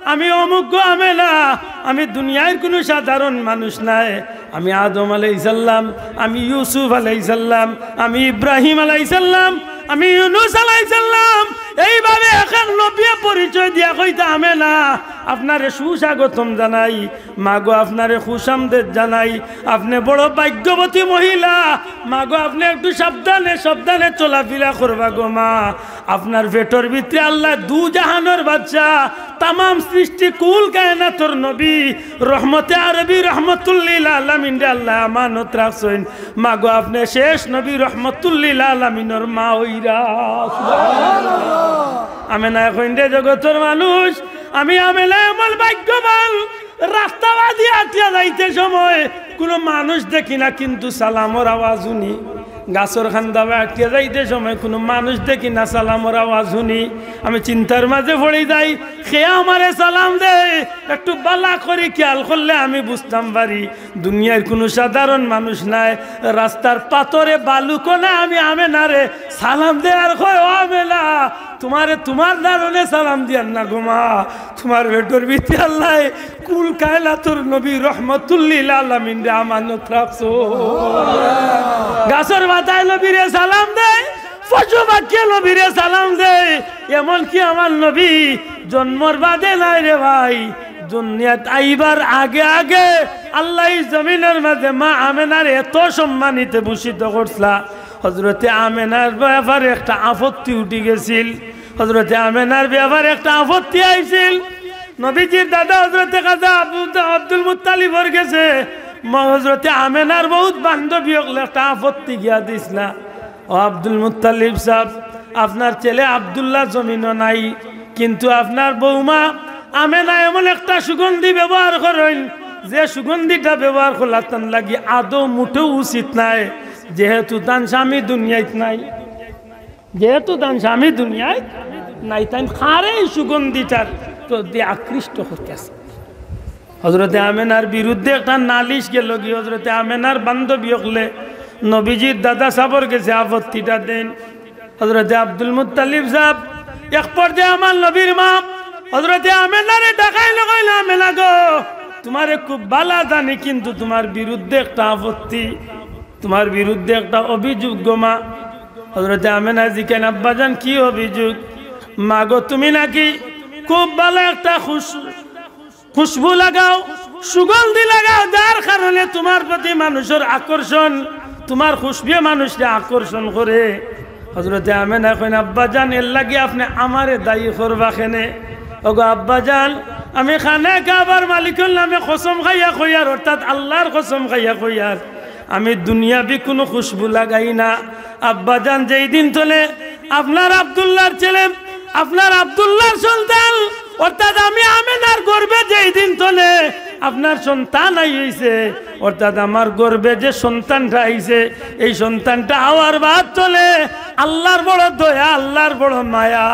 আমি অমুক আমেলা আমি দুনিয়ার কোনো সাধারণ মানুষ নাই আমি আদম আলাইহিসসালাম আমি ইউসুফ আলাইহিসসালাম আমি ইব্রাহিম আলাইহিসসালাম আমি ইউনুস আলাইহিসসালাম এইভাবে এখন নবী পরিচয় দিয়া কইতা আমেনা আপনারে সুস্বাগতম জানাই মাগো আপনারে খুশামদেদ জানাই আপনি বড় ভাগ্যবতী মহিলা মাগো আপনি একটু সাবধানে সাবধানে চলাফেরা করবা গো মা আপনার পেটের ভিতরে আল্লাহ দু জাহানের বাদশা तमाम सृष्टि कुल कायनातुर नबी रहमते अरबी रहमतुल्लिल आलामीन रे अल्लाह अमानत राखছেন मागो आपने शेष नबी रहमतुल्लिल आलामीनर मा হইরা সুবহানাল্লাহ আমেনা কইন্দে জগতের মানুষ আমি আমেনা এমন ভাগ্যবান রাস্তাবাদি আটিয়া যাইতে সময় কোনো মানুষ দেখি না কিন্তু সালামের আওয়াজ শুনি গাছর খান্দাবে আটকে যাইতে সময় কোনো মানুষ দেখি না সালামের আওয়াজ শুনি আমি চিন্তার মাঝে পড়ে যাই সে আমারে সালাম দেয় একটু বালা করে খেয়াল করলে আমি বুঝতাম পারি দুনিয়ার কোনো সাধারণ মানুষ নাই রাস্তার পাথরে বালু কোনা আমি আমেনারে সালাম দে আর কয় ও আমেনা তোমারে তোমার দারুণে সালাম দিয়ান না গোমা তোমার ভেতর ভিতরে আল্লাহ কুল কায়নাতুর নবী রহমতুল্লিল আলামিন রে আমানত রাখছো গাছের মাথায় নবীরে সালাম দেয় পশু পাখি নবীরে সালাম দেয় এমন কি আমার নবী জন্মর বাদে নাই রে ভাই দুনিয়াত আইবার আগে আগে আল্লাহ জমিনের মাঝে মা আমেনার এত সম্মানিত ভূষিত করছলা হযরতে আমেনার ব্যাপারে একটা আপত্তি উঠে গেছিল হযরতে আমেনার ব্যাপারে একটা আপত্তি আইছিল নবীজির দাদা হযরতে কাজা আব্দুল মুত্তালিবর গেছে হযরতে আমেনার বহুত বান্ধবী একটা আপত্তি গিয়া দিস না ও আব্দুল মুত্তালিব সাহেব আপনার ছেলে আব্দুল্লাহ জমিনও নাই কিন্তু আপনার বৌমা আমেনা এমন একটা সুগন্ধি ব্যবহার করেন যে সুগন্ধিটা ব্যবহার করলে তার লাগি আদৌ মুঠেও উচিত নাই যেহেতু তার স্বামী দুনিয়ায় নাই যেহেতু তার স্বামী দুনিয়ায় নাই তাই খারে সুগন্ধিটার তো দিয়ে আকৃষ্ট করতেছে হযরতে আমেনার বিরুদ্ধে একটা নালিশ গেল কি হযরতে আমেনার বান্ধবী হলে নবীজির দাদা সাবর গেছে আপত্তিটা দেন হযরতে আব্দুল মুত্তালিব সাহেব এক পর্যায়ে আমার নবীর মা হযরতে আমেনারে ডাকাই লাগাইলা আমেনা গো তোমারে খুব ভালো জানি কিন্তু তোমার বিরুদ্ধে একটা আপত্তি তোমার বিরুদ্ধে একটা অভিযোগ গো মা হযরতে আমেনা জিজ্ঞেস আব্বাজান কি অভিযোগ মা গো তুমি নাকি খুব ভালো একটা খুশবু লাগাও সুগন্ধি লাগাও যার কারণে তোমার প্রতি মানুষের আকর্ষণ তোমার খুশবু মানুষকে আকর্ষণ করে হযরতে আমেনা কইন আব্বাজান এর লাগি আপনি আমারে দায়ী করবা কেনে ওগো আব্বাজান আমি খানা কাবার মালিকের নামে কসম খাইয়া কইয়ার অর্থাৎ আল্লাহর কসম খাইয়া কইয়ার আমি দুনিয়াবি কোনো খুশবু লাগাই না আব্বাজান যেই দিন তোলে আপনার আব্দুল্লাহর ছেলে আপনার আব্দুল্লাহর সন্তান অর্থাৎ আমি আমেনার গর্ভে যেই দিন তোলে আপনার সন্তান আইছে অর্থাৎ আমার গর্ভে যে সন্তানটা আইছে এই সন্তানটা হওয়ার বাদ চলে আল্লাহর বড় দয়া আল্লাহর বড় মায়া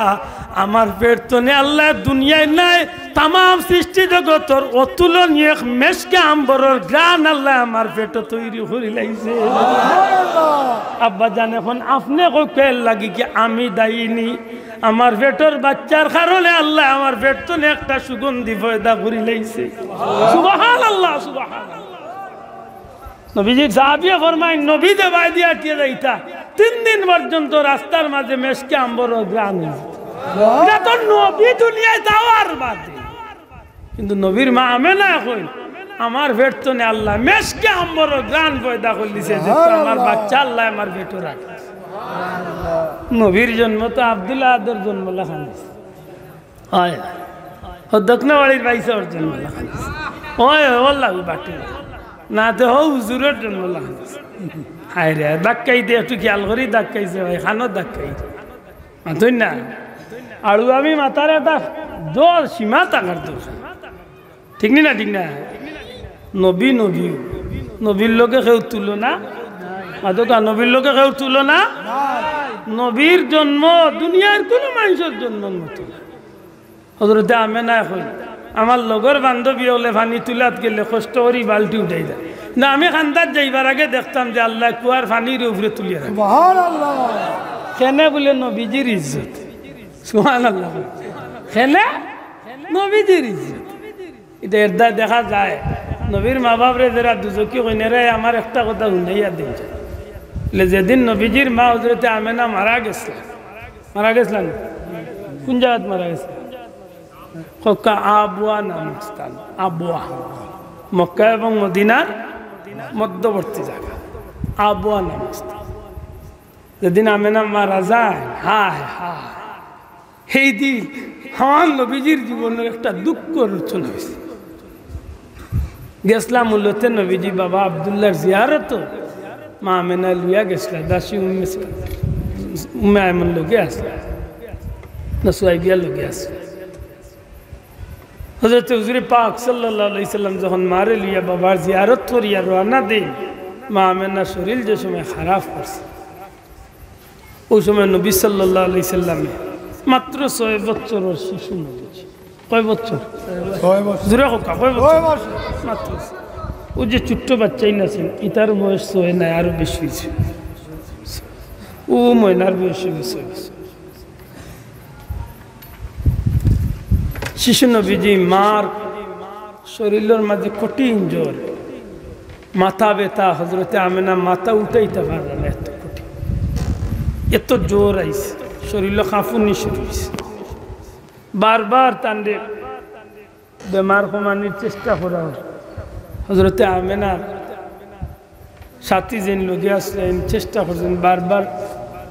আমার পেট তো নে আল্লাহ দুনিয়ায় নাই তাম সৃষ্টি জগতর অতুলনীয় মেশকে আম্বরের গান আল্লাহ আমার পেট তৈরি করে লাইছে। আব্বা জান এখন আপনি কেল লাগি কি আমি দায়ী? আমার পেটর বাচ্চার কারণে আল্লাহ আমার পেট তো একটা সুগন্ধি পয়দা করে লাইছে। সুবহানাল্লাহ সুবহানাল্লাহ। নবীজির সাহাবিয়া ফরমায় নবী দেবাই দিয়া টিয়ে যাইতা 3 দিন পর্যন্ত রাস্তার মাঝে মেশকে আম্বরের গান হইছে। এটা তো নবী দুনিয়ায় যাওয়ার বাদে, কিন্তু নবীর মা আমেনা কই আমার পেট তো নে আল্লাহ মেশকে আম্বরের গান পয়দা করে দিছে যে আমার বাচ্চা আল্লাহ আমার পেটে রাখে। নবীর জন্ম তো আব্দুল্লাহ আদর জন্ম লেখা নিছে, হয় দক্ষিণবাড়ির বাইসের জন্ম লেখা নিছে, হয় ওল্লা বাটি না তো হুজুরের জন্ম লেখা নিছে। হায় রে ধাক্কাই দিয়ে একটু খেয়াল করি ধাক্কাইছে ভাই খানো ধাক্কাই মাথুই না আড়ু আমি মাথার একটা দোর সীমা থাকার দোষ, ঠিক না ঠিক না? নবী নবী নবীর লোকে কেউ তুলো না, মাদকা নবীর লোকে কেউ তুলো না। নবীর জন্ম দুনিয়ার কোনো মানুষের জন্ম মতো হজরতে আমেনা এখন আমার লগর বান্ধবী হলে পানি তুলাত গেলে কষ্ট করি বালতি উঠাই যায় না। আমি খান্দার যাইবার আগে দেখতাম যে আল্লাহ কুয়ার পানির উপরে তুলিয়ে রাখে। কেনে বলে নবীজির ইজ্জত। সুবহানাল্লাহ। কেনে নবীজির ইজ্জত। এটা এরদা দেখা যায় নবীর মা বাপরে যারা দুজকি কইনেরে আমার একটা কথা শুনাইয়া দিয়েছে, যেদিন নবীজির মা হজরতে আমেনা মারা গেছিলেন কোন জায়গাত মারা গেছে? আবুয়া নাম স্থান, আবুয়া মক্কা এবং মদিনার মধ্যবর্তী জায়গা, আবুয়া নাম স্থান। যেদিন আমেনা মারা যায় হায় হায় সেই দিন আমার নবীজির জীবনের একটা দুঃখ রচনা হয়েছে। গেছিলাম মূলত নবীজি বাবা আবদুল্লাহর জিয়ারত, মা আমেনা লুইয়া গেছিল, দাসী উম্মে আয়মন লোকে আসলে না সুয়াইবিয়া লোকে আসলে। হযরত হুজুর পাক সাল্লাল্লাহু আলাইহি সাল্লাম যখন মারে লিয়া বাবার জিয়ারত করিয়া রওনা দেন, মা আমেনা শরীর যে সময় খারাপ করছে ওই সময় নবী সাল্লাল্লাহু আলাইহি সাল্লামে মাত্র 6 বছরের শিশু নবীজি। কয় বছর? 6 বছর। জোরে হোক কয় বছর? মাত্র। ও যে ছোট্ট বাচ্চাই নাছেন ইতার বয়স 6 নাই আরো বেশি হয়েছে, ও ময়নার বয়স 6 শিশু নবীজি মার শরীরের মাঝে কঠিন জ্বর, মাথা ব্যথা, হজরতে আমেনা মাথা উঠাইতে পারবে না, এত কঠিন এত জোর আইছে, শরীর কাঁপুনি শুরু হয়েছে। বারবার তান্ডে বেমার কমানির চেষ্টা করা হয়। হজরতে আমেনার সাথী যেন লোকে আসলেন চেষ্টা করছেন, বারবার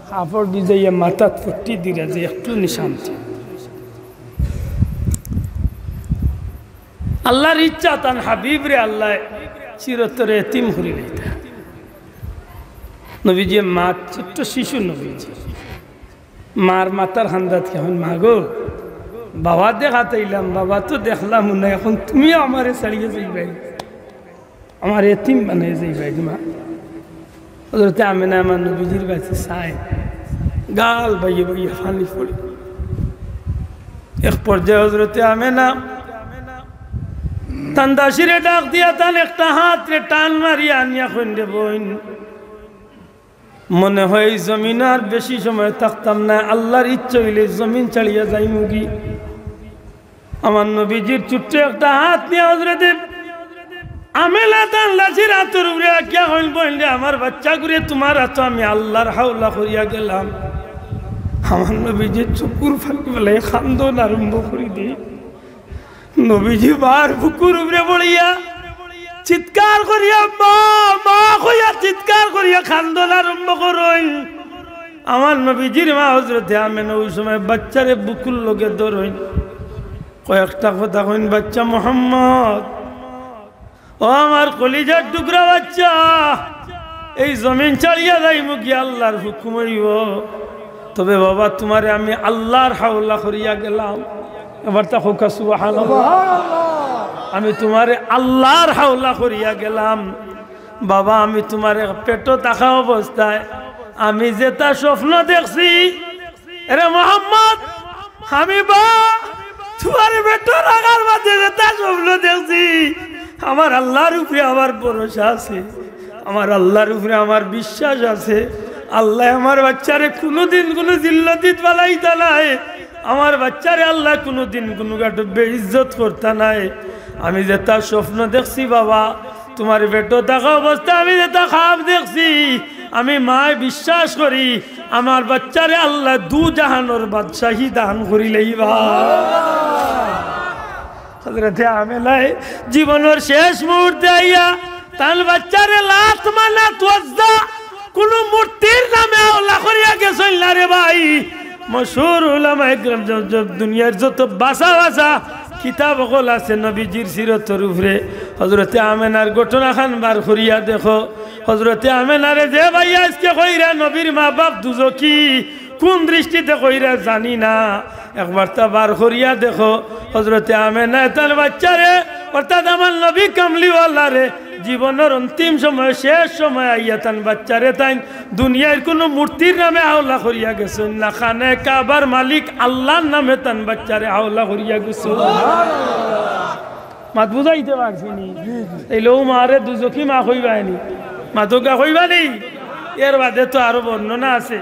কাপড় ভিজাইয়া মাথা ফুটি দিরা যে একটু নিশান্তি। আল্লাহর ইচ্ছা তান হাবিব রে আল্লাহ চিরতরে এতিম করে দিতা। নবীজি মা ছোট্ট শিশু নবীজি মার মাথার হান্দাত কেমন মা গো বাবা দেখাতেইলাম, বাবা তো দেখলাম না, এখন তুমিও আমারে ছাড়িয়ে যাইবাই, আমার এতিম বানিয়ে যাইবাই মা। হযরতে আমেনা আমার নবীজির কাছে চাই গাল বাইয়ে বাইয়ে ফানি পড়ে। এক পর্যায়ে হযরতে আমেনা তান দাসিরে ডাক দিয়া তান একটা হাত রে টান মারিয়া আনিয়া খন্ডে বইন, মনে হয় জমিন আর বেশি সময় থাকতাম না, আল্লাহর ইচ্ছা হইলে জমিন ছাড়িয়া যাই মুগি। আমার নবীজির ছোট্ট একটা হাত নিয়ে হযরতে আমেনা তান লাঠির হাতের উপরে আঁকিয়া হইল বইন রে আমার বাচ্চা করে তোমার হাত আমি আল্লাহর হাওলা করিয়া গেলাম। আমার নবীজির চুকুর ফাঁকি বেলায় খান্দন আরম্ভ করি দিই। নবীজি বার বুকুর উপরে পড়িয়া চিৎকার করিয়া মা মা কইয়া চিৎকার করিয়া খান্দন আরম্ভ করইন। আমার নবীজির মা হযরতে আমেনা ওই সময় বাচ্চারে বুকুর লগে ধরইন, কয়েকটা কথা কইন, বাচ্চা মোহাম্মদ, ও আমার কলিজার টুকরা বাচ্চা, এই জমিন ছাড়িয়া যাইমু কি আল্লাহর হুকুম হইব, তবে বাবা তোমারে আমি আল্লাহর হাওলা করিয়া গেলাম। এবার তা হোক সুবহানাল্লাহ, আমি তোমারে আল্লাহর হাওলা করিয়া গেলাম। বাবা আমি তোমারে পেটো থাকা অবস্থায় আমি যেটা স্বপ্ন দেখছি, এরে মোহাম্মদ আমি বা তোমার বেটা রাখার মাঝে যেটা স্বপ্ন দেখছি আমার আল্লাহর উপরে আমার ভরসা আছে, আমার আল্লাহর উপরে আমার বিশ্বাস আছে। আল্লাহ আমার বাচ্চারে কোনোদিন কোনো জিল্লতিত বালাইতা নাই, আমার বাচ্চারে আল্লাহ কোনোদিন কোনো গাটো বেইজ্জত করতা নাই। আমি যেটা স্বপ্ন দেখছি বাবা, তোমার বেটো থাকা অবস্থা আমি যেটা খাব দেখছি, আমি মায় বিশ্বাস করি আমার বাচ্চারে আল্লাহ দু জাহানোর বাদশাহী দান করিলেই বা হযরতে আমেনায় জীবনের শেষ মুহূর্তে আইয়া তার বাচ্চারে লাত মানা তোয়াজ্জা কোন মূর্তির নামে আল্লাহ করিয়া গেছেন না রে ভাই। মশহুর উলামা একরাম দুনিয়ার যত বাসা বাসা কিতাব সকল আছে নবীজির সিরতের উপরে হযরতে আমেনার ঘটনা খান বার করিয়া দেখো। হযরতে আমেনারে যে ভাই আজকে কইরা নবীর মা বাপ দুজকি কোন দৃষ্টিতে কইরা জানি না, একবার তা বার করিয়া দেখো। হযরতে আমেনা তার বাচ্চারে অর্থাৎ আমার নবী কামলিওয়ালা রে জীবনের অন্তিম সময় শেষ সময় আইয়া তান বাচ্চারে তাই দুনিয়ার কোনো মূর্তির নামে আওলা করিয়া গেছেন না, খানে কাবার মালিক আল্লাহর নামে তান বাচ্চারে আওলা করিয়া গেছেন। মাত বুঝাইতে পারছি নি এইলেও মারে দুজকি মা কইবানি মাতকা কইবানি। এর বাদে তো আরো বর্ণনা আছে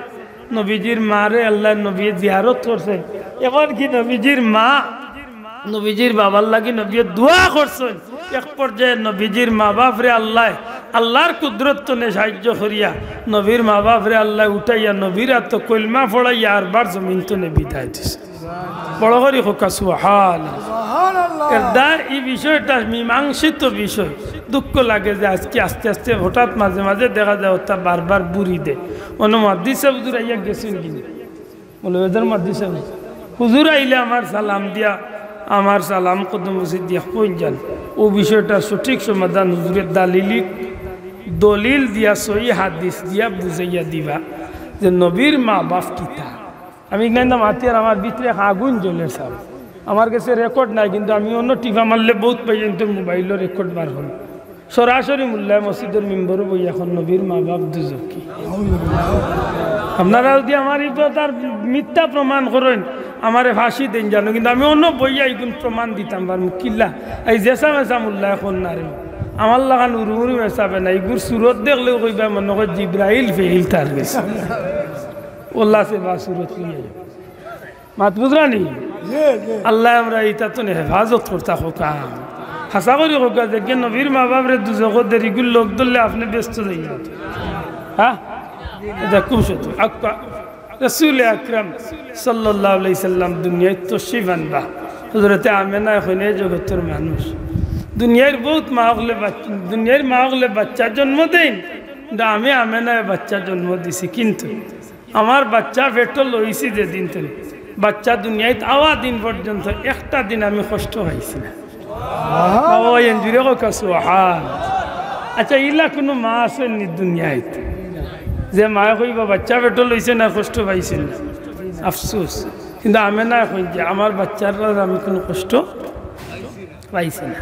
নবীজির মারে আল্লাহ নবী জিয়ারত করছে, এমনকি নবীজির মা নবীজির বাবার লাগি নবী দোয়া করছেন। এক পর্যায়ে নবীজির মা বাপরে আল্লাহর কুদরত নে সাহায্য করিয়া নবীর মা বাপরে আল্লাহ উঠাইয়া নবীরা তো কলমা ফড়াইয়া আর বার জমিন তো নে বিদায় দিছে। বড় করি হোকা সুবহানাল্লাহ। এই বিষয়টা মীমাংসিত বিষয়। দুঃখ লাগে যে আজকে আস্তে আস্তে হঠাৎ মাঝে মাঝে দেখা যায় ওটা বারবার বুড়ি দেয়। অন্য মাদ্দি সাহেব হুজুর আইয়া গেছেন কিনা বলে ওদের মাদ্দি সাহেব হুজুর আইলে আমার সালাম দিয়া আমার সালাম কদম মসজিদ দিয়া কইন যান। ও বিষয়টা সঠিক সমাধান হুজুরের দলিল দিয়া সহি হাদিস দিয়া বুঝাইয়া দিবা যে নবীর মা বাপ কিতা। আমি না মাতি আর আমার ভিতরে আগুন জ্বলে সাল, আমার কাছে রেকর্ড নাই কিন্তু আমি অন্য টিভা মারলে বহুত পর্যন্ত মোবাইলের রেকর্ড বার হল। সরাসরি মোল্লা মসজিদের মেম্বরও বই এখন নবীর মা বাপ দুজকি। আপনারা যদি আমার তার মিথ্যা প্রমাণ করেন আমারে ফাঁসি দেন জানো, কিন্তু আমি অন্য বইয়া এইগুন প্রমাণ দিতাম পারবো কিল্লা এই জেসা মেসা মোল্লা এখন না রে আমার লাগান উড়ুমুড়ি মেসাবে না। এইগুর সুরত দেখলেও কইবা মনে হয় জিব্রাইল ফেইল তার গেছে ওল্লা সে বা সুরত লিয়ে মাত বুঝরানি। আল্লাহ আমরা এটা তো হেফাজত করতা হোকা হাসা করি হোকা যে নবীর মা বাপরে দুজক দেরিগুল লোক ধরলে আপনি ব্যস্ত যাই হ্যাঁ এটা খুব সত্য। রাসূল আকরাম সাল্লাল্লাহু আলাইহি সাল্লাম দুনিয়ায় তশরিফ আনবা। হযরতে আমেনা এখন এই জগতের মানুষ দুনিয়ার বহুত দুনিয়ার মা হলে বাচ্চা জন্ম দেন, কিন্তু আমি আমেনায় বাচ্চা জন্ম দিছি। কিন্তু আমার বাচ্চা পেট্রোল লইছি যেদিন থেকে বাচ্চা দুনিয়ায় আওয়া দিন পর্যন্ত একটা দিন আমি কষ্ট পাইছি না। আচ্ছা ইলা কোনো মা আসেননি দুনিয়ায় যে মায়ে কইবা বাচ্চা পেট্রোল লইছে না কষ্ট পাইছে না, আফসোস। কিন্তু আমেনা কই যে আমার বাচ্চার আমি কোনো কষ্ট পাইছি না।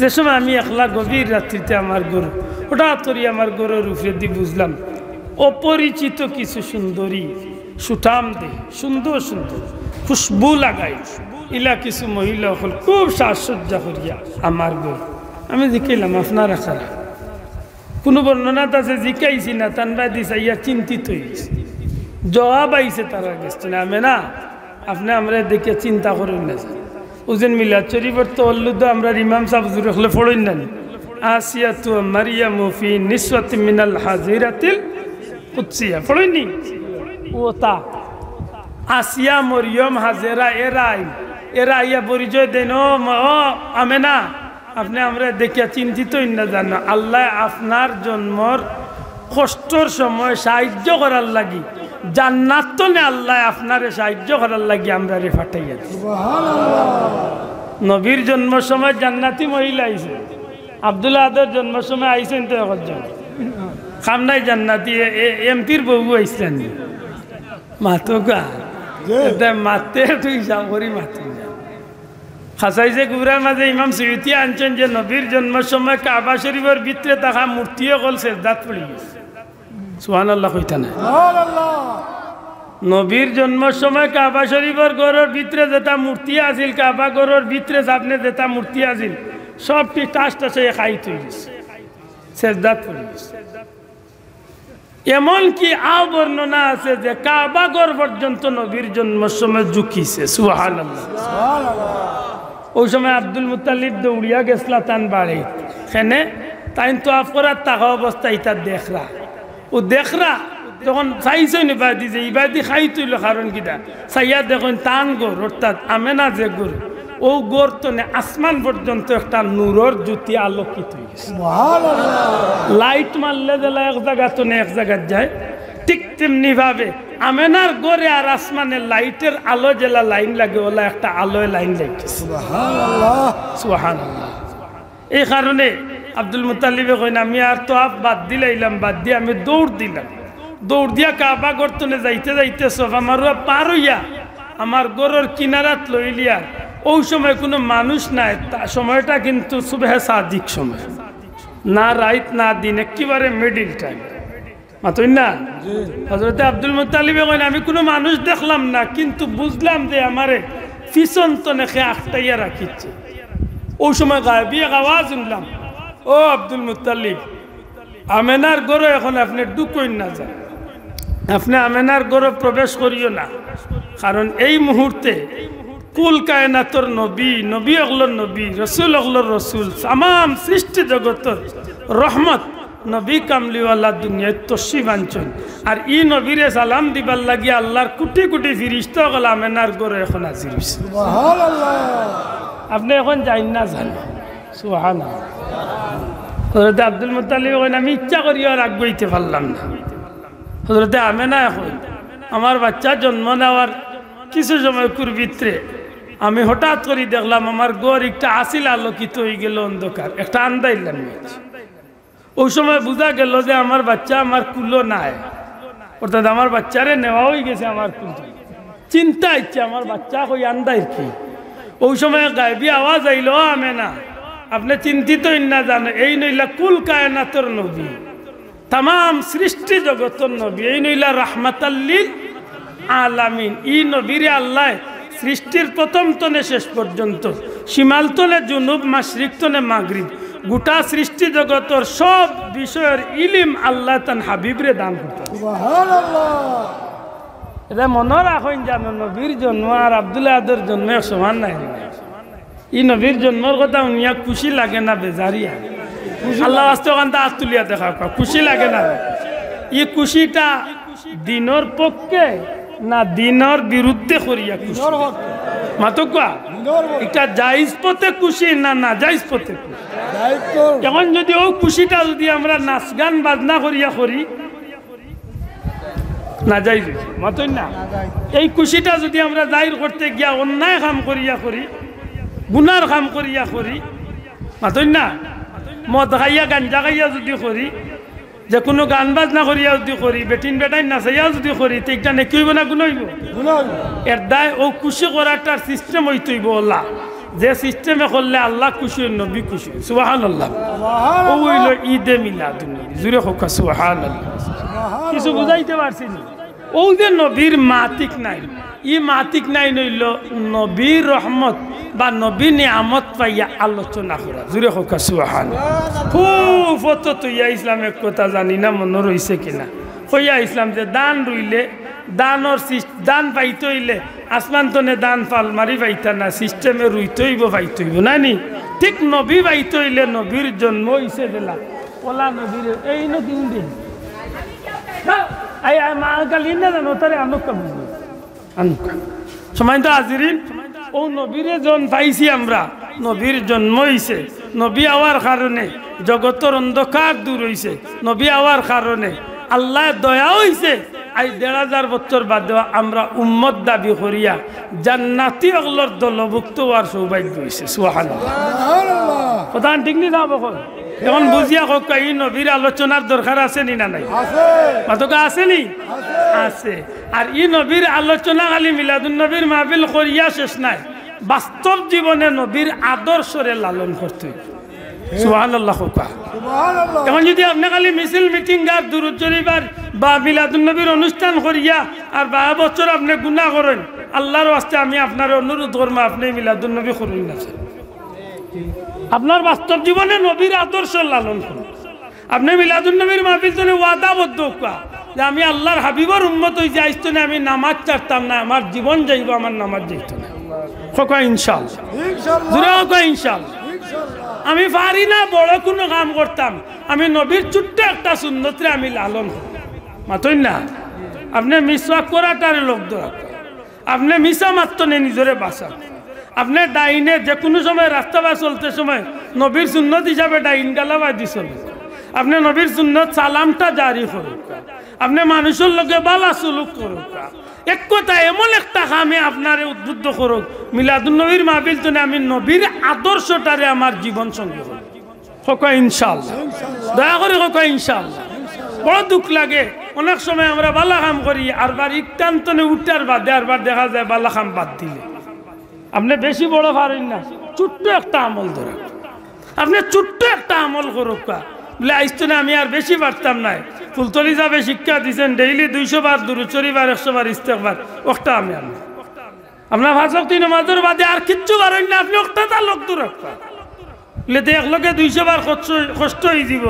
যে সময় আমি একলা গভীর রাত্রিতে আমার গরু হঠাৎ করি আমার গরুর উপরে দিয়ে বুঝলাম অপরিচিত কিছু সুন্দরী সুঠাম দে সুন্দর সুন্দর খুশবু লাগাই ইলা কিছু মহিলা হল খুব সাজসজ্জা করিয়া আমার গরু। আমি জিকাইলাম আপনারা খারা কোনো বর্ণনাত আছে জিকাইছি না তানবা দিছে ইয়া চিন্তিত হয়েছে জবাব আইছে তারা গেছে না আমি না আপনি আমরা দেখে চিন্তা করুন না। ওজন মিলাদ শরীফের তওয়াল্লুদ আমরা ইমাম সাহেব হুজুর হলে পড়েন না আসিয়াতু মারিয়ামু ফি নিসওয়াতি মিনাল হাজিরাতিল কুদসিয়া পড়েননি ওটা আসিয়া মরিয়ম হাজেরা এরা ইয়া পরিচয় দেন ও আমেনা আপনি আমরা দেখিয়া চিন্তিত না জানো আল্লাহ আপনার জন্মর কষ্টর সময় সাহায্য করার লাগি জান্নাত তো না আল্লাহ আপনারে সাহায্য করার লাগি আমরা রে ফাটাইয়া নবীর জন্ম সময় জান্নাতি মহিলা আইছে, আব্দুল্লাহ আদর জন্ম সময় আইছেন তো একজন খামনাই জান্নাতি এমপির বউ আইসলেন মাতকা মাতে তুই সাগরি মাতি খাসাই যে গুড়ার মাঝে ইমাম সুয়ুতি আনছেন যে নবীর জন্ম সময় কাবা শরীফের ভিতরে তাহা মূর্তিও কল সেজদাত পড়ে গেছে। সুবহানাল্লাহ কইতা না নবীর জন্মের সময় কাবা শরীফের ঘরের ভিতরে যেটা মূর্তি আছিল, কাবা ঘরের ভিতরে সামনে যেটা মূর্তি আছিল, সবটি টাস টাসে খাই তুই সেজদাত পড়ে গেছে। এমনকি আও বর্ণনা আছে যে কাবা ঘর পর্যন্ত নবীর জন্মের সময় ঝুঁকিছে। সুবহানাল্লাহ। ওই সময় আব্দুল মুত্তালিব দৌড়িয়া গেছলা তান বাড়ি সেনে তাই তো আফরাত থাকা অবস্থা ইটা দেখরা ও দেখরা যখন চাইছই ইবাদি যে ইবাদি খাই তুইল কারণ কিটা চাইয়া দেখুন টান গোর অর্থাৎ আমেনা যে গোর ও গোর তো আসমান পর্যন্ত একটা নূরের জ্যোতি আলোকিত হয়ে গেছে। লাইট মারলে জেলা এক জায়গা তো এক জায়গায় যায়, ঠিক তেমনি ভাবে আমেনার গোরে আর আসমানের লাইটের আলো জেলা লাইন লাগে ওলা একটা আলোয় লাইন লাগছে। সুবহানাল্লাহ। এই কারণে আব্দুল মুত্তালিবে কইন আমি আর তো বাদ দিলাইলাম, বাদ দিয়ে আমি দৌড় দিলাম, দৌড় দিয়া কাবা গর্তনে যাইতে যাইতে সোফা মারুয়া পার হইয়া আমার গরুর কিনারাত লইলিয়া ওই সময় কোনো মানুষ নাই, সময়টা কিন্তু সুবহে সাদিক সময়, না রাইত না দিন, একেবারে মিডিল টাইম। মাতই না হযরত আব্দুল মুত্তালিবে কইন আমি কোনো মানুষ দেখলাম না, কিন্তু বুঝলাম যে আমারে পিছন তো নেখে আখটাইয়া রাখিচ্ছে। ওই সময় গায়েবী এক আওয়াজ শুনলাম, ও আব্দুল মুত্তালিব, আমেনার গরু এখন আপনি ঢুকইন না, যান আপনি আমেনার গরু প্রবেশ করিও না, কারণ এই মুহূর্তে কুল কায়নাতর নবী, নবী অগলর নবী, রসুল অগলর রসুল, তামাম সৃষ্টি জগতর রহমত নবী কামলিওয়ালা দুনিয়ায় তসি বাঞ্চন, আর ই নবীরে সালাম দিবার লাগিয়া আল্লাহর কোটি কোটি ফিরিস্তা গল আমেনার গরু এখন হাজির হইছে। আপনি এখন যাই না জানো। সুবহানাল্লাহ। হযরত আব্দুল মুত্তালিব কইন আমি ইচ্ছা করি আর আগুইতে পারলাম না। হযরতে আমেনা এখন আমার বাচ্চা জন্ম নেওয়ার কিছু সময় ভিতরে আমি হঠাৎ করে দেখলাম আমার ঘর একটা আসিল আলোকিত হয়ে গেল, অন্ধকার একটা আন্দাইলাম। ওই সময় বোঝা গেল যে আমার বাচ্চা আমার কুলো নাই, অর্থাৎ আমার বাচ্চারে নেওয়া হয়ে গেছে আমার কুলো। চিন্তা ইচ্ছে আমার বাচ্চা কই আন্দাই কি। ওই সময় গায়েবী আওয়াজ আইল, আমেনা আপনি চিন্তিত না জানো, এই নইলা কুল কায়নাতর নবী, তামাম সৃষ্টি জগতর নবী, এই নইলা রাহমাতাল লিল আলামিন। ই নবীরে আল্লাহ সৃষ্টির প্রথম তনে শেষ পর্যন্ত, শিমাল তনে জুনুব, মাশরিক তনে মাগরিব, গোটা সৃষ্টি জগতর সব বিষয়ের ইলিম আল্লাহ তান হাবিবরে দান করতেন। সুবহানাল্লাহ। এটা মনে রাখেন জানো, নবীর জন্ম আর আব্দুল্লাহ আদর জন্মের সমান নাই। ই নবীর জন্মের কথা উনিয়া খুশি লাগে না বেজারিয়া? আল্লাহ আস্তে ওখানটা আজ তুলিয়া দেখা খুশি লাগে না? ই খুশিটা দিনের পক্ষে না দিনের বিরুদ্ধে করিয়া খুশি? মাতকা এটা জায়েজ পথে খুশি না না জায়েজ পথে খুশি? এখন যদি ও খুশিটা যদি আমরা নাচ গান বাজনা করিয়া করি না যাই মাতই না, এই খুশিটা যদি আমরা জাহির করতে গিয়া অন্যায় কাম করিয়া করি, গুনার কাম করিয়া করি, মাতই না, মদ খাইয়া গাঞ্জা খাইয়া যদি করি, যে কোনো গান বাজনা করিয়া যদি করি, বেটিন বেটাইন নাচাইয়া যদি করি, তো এটা নেকি হইব না গুণ হইব? এর দায় ও খুশি করাটার সিস্টেম হইতেইব আল্লাহ, যে সিস্টেমে করলে আল্লাহ খুশি হই, নবী খুশি। সুবহানাল্লাহ। ও হইল ঈদে মিলাদুন্নবী। জুড়ে হোক সুবহানাল্লাহ। কিছু বুঝাইতে পারছি না? ও যে নবীর মাতিক নাই, ই মাতিক নাই নইল নবীর রহমত বা নবী নিয়ামত পাইয়া আলোচনা করা। জুড়ে হোক সুবহানাল্লাহ। খুব অত তৈয়া ইসলাম এক কথা জানি না মনে রইছে কিনা, হইয়া ইসলাম যে দান রইলে দানর দান পাইতে হইলে আসমান তনে দান ফাল মারি পাইতা না, সিস্টেমে রুইতে হইব পাইতে হইব না নি? ঠিক নবী পাইতে হইলে নবীর জন্ম হইছে দিলা ওলা নবীর এই নদীন দিন মা গালি না জানো তারে আনুকা বুঝলি আনুকা সময় তো হাজিরিন। ও নবীরে জন পাইছি আমরা, নবীর জন্ম হইছে, নবী আওয়ার কারণে জগতের অন্ধকার দূর হইছে, নবী আওয়ার কারণে আল্লাহ দয়া হইছে। আই ১,৫০০ বছর বাদে আমরা উম্মত দাবি করিয়া জান্নাতি অগলর দলভুক্ত হওয়ার সৌভাগ্য হয়েছে। সুবহানাল্লাহ। প্রধান ঠিক নি যাবো এখন বুঝিয়া হোক এই নবীর আলোচনার দরকার আছে নি না নাই? কতকা আছে নি? আছে। আর ই নবীর আলোচনা খালি মিলাদুন নবীর মাহফিল করিয়া শেষ নাই, বাস্তব জীবনে নবীর আদর্শরে লালন করতে সুবহানাল্লাহ। এখন যদি আপনি খালি মিছিল মিটিং আর দুরূদ শরীফ আর বা মিলাদুন নবীর অনুষ্ঠান করিয়া আর 12 বছর আপনি গুনাহ করেন, আল্লাহর ওয়াস্তে আমি আপনার অনুরোধ করব আপনি মিলাদুন নবী করুন না। আপনার বাস্তব জীবনে নবীর আদর্শ লালন করুন। আপনি মিলাদুন নবীর মাহফিল জন্য ওয়াদাবদ্ধ হওয়া যে আমি আল্লাহর হাবিবর উম্মত হই যে আইতো না আমি নামাজ ছাড়তাম না, আমার জীবন যাইব আমার নামাজ যাইতো না। হোক ইনশাআল্লাহ, জোরে হোক ইনশাআল্লাহ। আমি পারি না বড় কোনো কাম করতাম, আমি নবীর ছোট্ট একটা সুন্নতরে আমি লালন করি। মাতই না আপনি মিসওয়াক করাটার লোক ধরা, আপনি মিশা মাত্র নেই নিজরে বাসা। আপনি ডাইনে যে কোনো সময় রাস্তা বা চলতে সময় নবীর সুন্নত হিসাবে ডাইন গালাবাই দিছিল। আপনি নবীর সুন্নত সালামটা জারি করুক, আপনি মানুষের লগে বালা সুলুক করুক। এক কথা এমন একটা কামে আপনারে উদ্বুদ্ধ করুক মিলাদুন নবীর মাহফিল তো আমি নবীর আদর্শটারে আমার জীবন সঙ্গী করব। হোক ইনশাআল্লাহ, দয়া করে হোক ইনশাআল্লাহ। বড় দুঃখ লাগে অনেক সময় আমরা বালা কাম করি আর বার ইকান্তনে উঠার বাদে আরবার দেখা যায় বালা কাম বাদ দিলে। আপনি বেশি বড় পারেন না, ছোট্ট একটা আমল ধরে আপনি ছোট্ট একটা আমল করুক বলে আইসতো না আমি আর বেশি পারতাম না। ফুলতলি যাবে শিক্ষা দিচ্ছেন ডেইলি 200 বার দুরূদ শরীফ আর 100 বার ইস্তেগফার, ওটা আমি আপনার 5 ওয়াক্ত নামাজের বাদে আর কিচ্ছু পারেন না, আপনি ওটা তার লোক দূর রাখবা বলে একলগে 200 বার কষ্ট হয়ে যাব।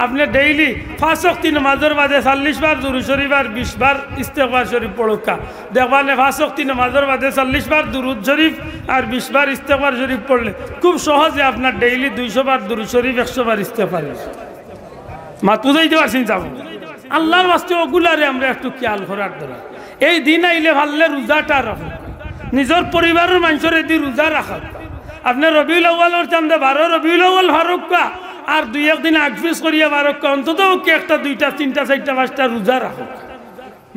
আপনি ডেইলি 5 ওয়াক্ত নামাজের বাদে 40 বার দুরূদ শরীফ আর 20 বার ইস্তেগফার শরীফ পড়ুকা দেখবানে 5 ওয়াক্ত নামাজের বাদে 40 বার দুরূদ শরীফ আর 20 বার ইস্তেগফার শরীফ পড়লে খুব সহজে আপনার ডেইলি 200 বার দুরূদ শরীফ 100 বার ইস্তেগফার মাত বুঝাইতে পারছেন যাব। আল্লাহর ওয়াস্তে ওগুলারে আমরা একটু খেয়াল করার দরকার। এই দিন আইলে ভাললে রোজাটা রাখুন, নিজের পরিবারের মানুষের এদি রোজা রাখা। আপনি রবিউল আউয়ালের চান্দে 12 রবিউল আউয়াল হরক্কা আর 2-1 দিন আগফিস করিয়া বারক্কা অন্তত কি একটা 2টা 3টা 4টা 5টা রোজা রাখো।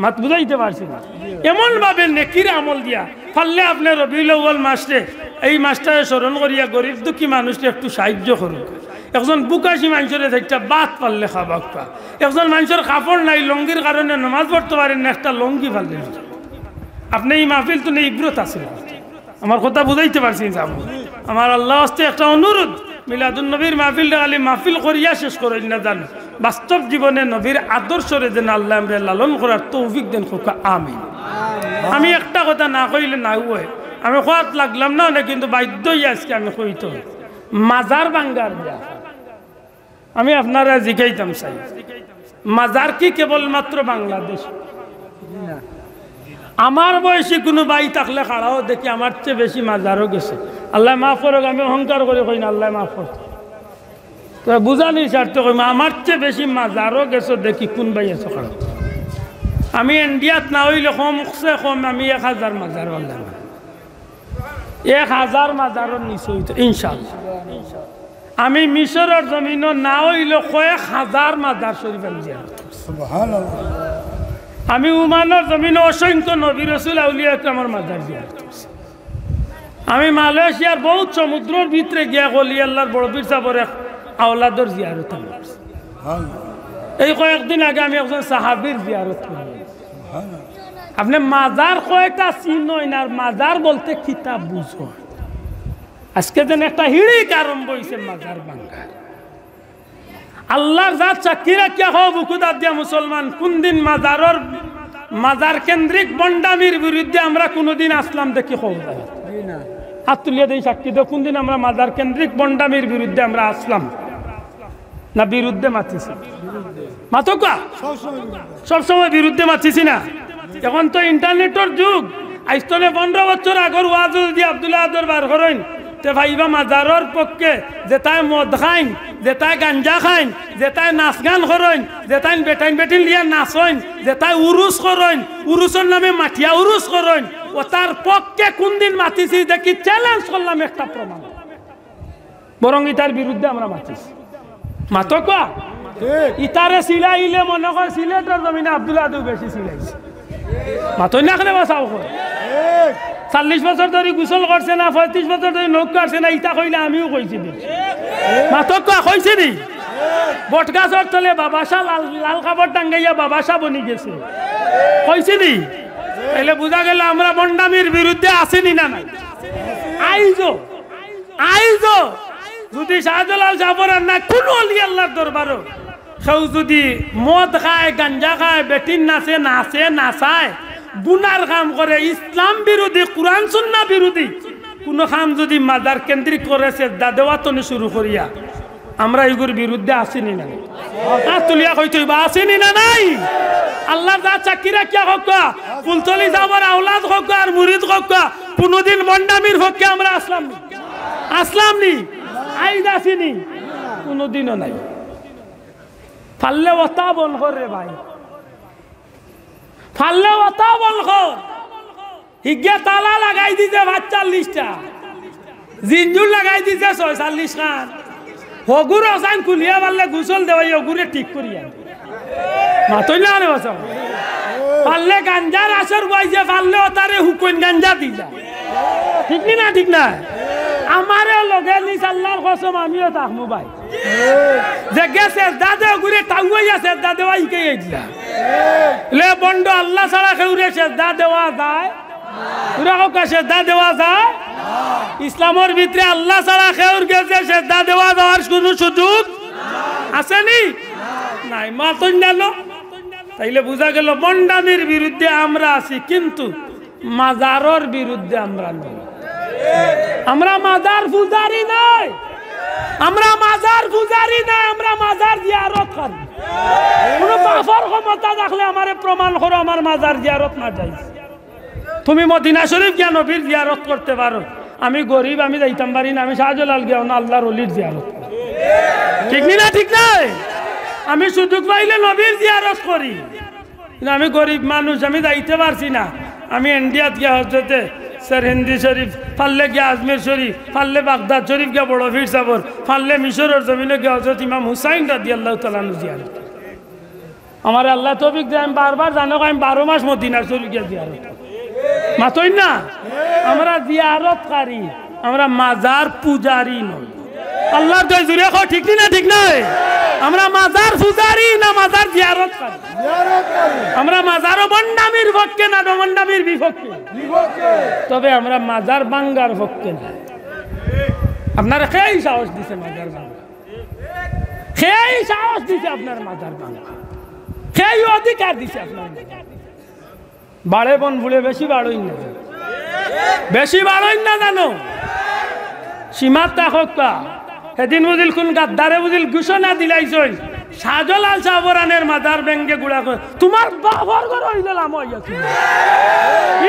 মাত বুঝাইতে পারছি না এমন ভাবে নেকির আমল দিয়া পারলে আপনি রবিউল আউয়াল মাসে এই মাসটাকে স্মরণ করিয়া গরিব দুঃখী মানুষকে একটু সাহায্য করুন। একজন বুকাশি মানুষের একটা বাত পারলে খাবাক পা, একজন মানুষের কাপড় নাই লঙ্গির কারণে নামাজ পড়তে পারেন না, একটা লঙ্গি পারলে আপনি এই মাহফিল তো নেই ইব্রত আছে। আমার কথা বুঝাইতে পারছি যাব। আমার আল্লাহ হস্তে একটা অনুরোধ মিলাদুন নবীর মাহফিলটা খালি মাহফিল করিয়া শেষ করেন না, জান বাস্তব জীবনে নবীর আদর্শরে যেন আল্লাহ আমরা লালন করার তৌফিক দেন। খোকা আমিন। আমি একটা কথা না কইলে না হয়, আমি খোয়াত লাগলাম না অনেক, কিন্তু বাধ্যই আজকে আমি কইতে মাজার বাঙ্গার যা আমি আপনারা জিজ্ঞাইতাম চাই মাজার কি কেবলমাত্র বাংলাদেশ? আমার বয়সী কোনো ভাই থাকলে খাড়াও দেখি আমার চেয়ে বেশি মাজারও গেছে। আল্লাহ মাফ করুক, আমি অহংকার করে কই না, আল্লাহ মাফ করুক। তো বুঝানি স্বার্থ কই আমার চেয়ে বেশি মাজারও গেছে দেখি কোন ভাই আছে খাড়া। আমি ইন্ডিয়াত না হইলে কমসে কম আমি 1000 মাজার আল্লাহ 1000 মাজারের নিচে হইতো ইনশাআল্লাহ। আমি মিশরের জমিন না হইলে কয়েক হাজার মাজার শরীফ সুবহানাল্লাহ। আমি উমানের জমিন অসংখ্য নবী রাসূল আউলিয়া কেরামের মাজার জিয়ারত করছি। আমি মালয়েশিয়ার বহুত সমুদ্রের ভিতরে গিয়া গলি আল্লাহর বড় পীর সাহেবের আওলাদর জিয়ারত করছি। এই কয়েকদিন আগে আমি একজন সাহাবীর জিয়ারত করলাম। আপনি মাজার কয়টা চিনই না, মাজার বলতে কিতাব বুঝো। আজকে যেন একটা হিড়িক আরম্ভ হয়েছে মাজার বাঙ্গার। আল্লাহর জাত সাক্ষী রাখিয়া হও বুকুদার দিয়া মুসলমান, কোন দিন মাজার কেন্দ্রিক বন্ডামির বিরুদ্ধে আমরা কোনোদিন আসলাম দেখি হও হাত তুলিয়া দেই সাক্ষী দেও, কোন দিন আমরা মাজার কেন্দ্রিক বন্ডামির বিরুদ্ধে আমরা আসলাম না বিরুদ্ধে মাতিছি? মাতকা সবসময় বিরুদ্ধে মাতিছি না। এখন তো ইন্টারনেটের যুগ। আইস্তনে 15 বছর আগর ওয়াজ দিয়ে আব্দুল্লাহ আদর বার করেন তে ভাইবা মাজারের পক্ষে যেটাই মদ খাইন, যেটাই গাঞ্জা খাইন, যেটাই নাচ গান করেন, যেটাই বেটাইন লিয়া নাচেন, যেটাই উরুস করেন, উরুসের নামে মাঠিয়া উরুস করেন, ও তার পক্ষে কোন দিন মাতিছি দেখি চ্যালেঞ্জ করলাম একটা প্রমাণ। বরং ইতার বিরুদ্ধে আমরা মাতিছি। মাতকা ইতারে সিলাইলে মনে কর সিলেটের জমিনে আব্দুল্লাহ আদু বেশি সিলাইছে। মাতই না খেলে বাঁচাও করে 40 বছর ধরে গোসল করছে না, 35 বছর ধরে নখ কাটছে না, ইটা কইলে আমিও কইছি মাতকা কইছে নি। বট গাছের তলে বাবাসা লাল কাপড় টাঙ্গাইয়া বাবাসা বনি গেছে কইছে নি। তাইলে বোঝা গেল আমরা বন্ডামির বিরুদ্ধে আসেনি না নাই। আইজো যদি শাহজালাল সাফরান না কোন ওলি আল্লাহর দরবারও কেউ যদি মদ খায় গাঞ্জা খায় বেটিন নাচে নাচায় গুনার কাম করে ইসলাম বিরোধী কোরআন সুন্নাহ বিরোধী কোন কাম যদি মাজার কেন্দ্রিক করে সেজদা দেওয়া তনে শুরু করিয়া আমরা এগুলোর বিরুদ্ধে আসিনি না তুলিয়া কইতে আসিনি না নাই আল্লাহ যা চাকরি রাখিয়া হোক ফুলতলি যাবার আওলাদ হোক আর মুরিদ হোক কোনদিন মন্ডামির পক্ষে আমরা আসলাম নি আইদ আসিনি কোনদিনও নাই ফাললে ওতা বল করে ভাই ফাললে ওতা বল কর হিগে তালা লাগাই দিছে ৪৫টা জিঞ্জুর লাগাই দিছে ৪৬ খান হগুর অসাইন খুলিয়া পারলে গুসল দেওয়াই হগুরে ঠিক করিয়া মাতই না রে বাসা পারলে গাঞ্জার আসর বাইছে পারলে তারে হুকইন গাঞ্জা দি যায় ঠিক না ঠিক না আমারে লগে নিস আল্লাহর কসম আমিও থাকমু ভাই যে গেছে দাদে ঘুরে তাউই আছে দাদে ওই কে দিয়া লে বন্ড আল্লাহ ছাড়া কেউরে সেজদা দেওয়া যায় পুরা কা সেজদা দেওয়া যায় ইসলামের ভিতরে আল্লাহ ছাড়া কেউর গেছে সেজদা দেওয়া যাওয়ার কোনো সুযোগ আছে নি নাই মাতন জানো তাইলে বুঝা গেল মন্ডামির বিরুদ্ধে আমরা আছি কিন্তু মাজারের বিরুদ্ধে আমরা নই আমরা মাজার পূজারি নই আমরা মাজার পূজারি নই আমরা মাজার জিয়ারত করি কোন কাফর ক্ষমতা দেখলে আমারে প্রমাণ করো আমার মাজার জিয়ারত না যাই তুমি মদিনা শরীফ গিয়া নবীর জিয়ারত করতে পারো আমি গরিব আমি যাইতাম পারি না আমি শাহজালাল গিয়া না আল্লাহর ওলির জিয়ারত ঠিক না ঠিক নাই আমি সুযোগ পাইলে নবীর জিয়ারত করি কিন্তু আমি গরিব মানুষ আমি যাইতে পারছি না আমি ইন্ডিয়াত গিয়া হজরতে सरहिंदी शरीफ फाल्ले गया अजमेर शरीफ फाल्ले बागदाद शरीफ गया बड़ो फिर साबर फाल्ले मिशर और जमीने गया हजरत इमाम हुसैन रदियल्लाहु ताला अन्हु जियारत हमारे अल्लाह तौफीक दे हम बार-बार जानो हम 12 मास मदीना शरीफ गया जियारत मातोई ना हमरा जियारत करी हमरा माजार पूजारी नই अल्लाह तो जुरे को ठीक ना ठीक ना আমরা মাজার পূজারি না মাজার জিয়ারত করি আমরা মাজারও বন্ডামির পক্ষে না বন্ডামির বিপক্ষে তবে আমরা মাজার ভাঙ্গার পক্ষে না আপনারা সেই সাহস দিছে মাজার ভাঙ্গা সেই সাহস দিছে আপনার মাজার ভাঙ্গা সেই অধিকার দিছে আপনার বাড়ে বন ভুলে বেশি বাড়ই না জানো সীমাটা হোক সেদিন বুঝিল কোন গাদ্দারে বুঝিল ঘোষণা দিলাইছই শাহজালাল সাফরানের মাজার ব্যাংকে গুড়া করে তোমার বাবার ঘর হইল লাম হইয়াছিল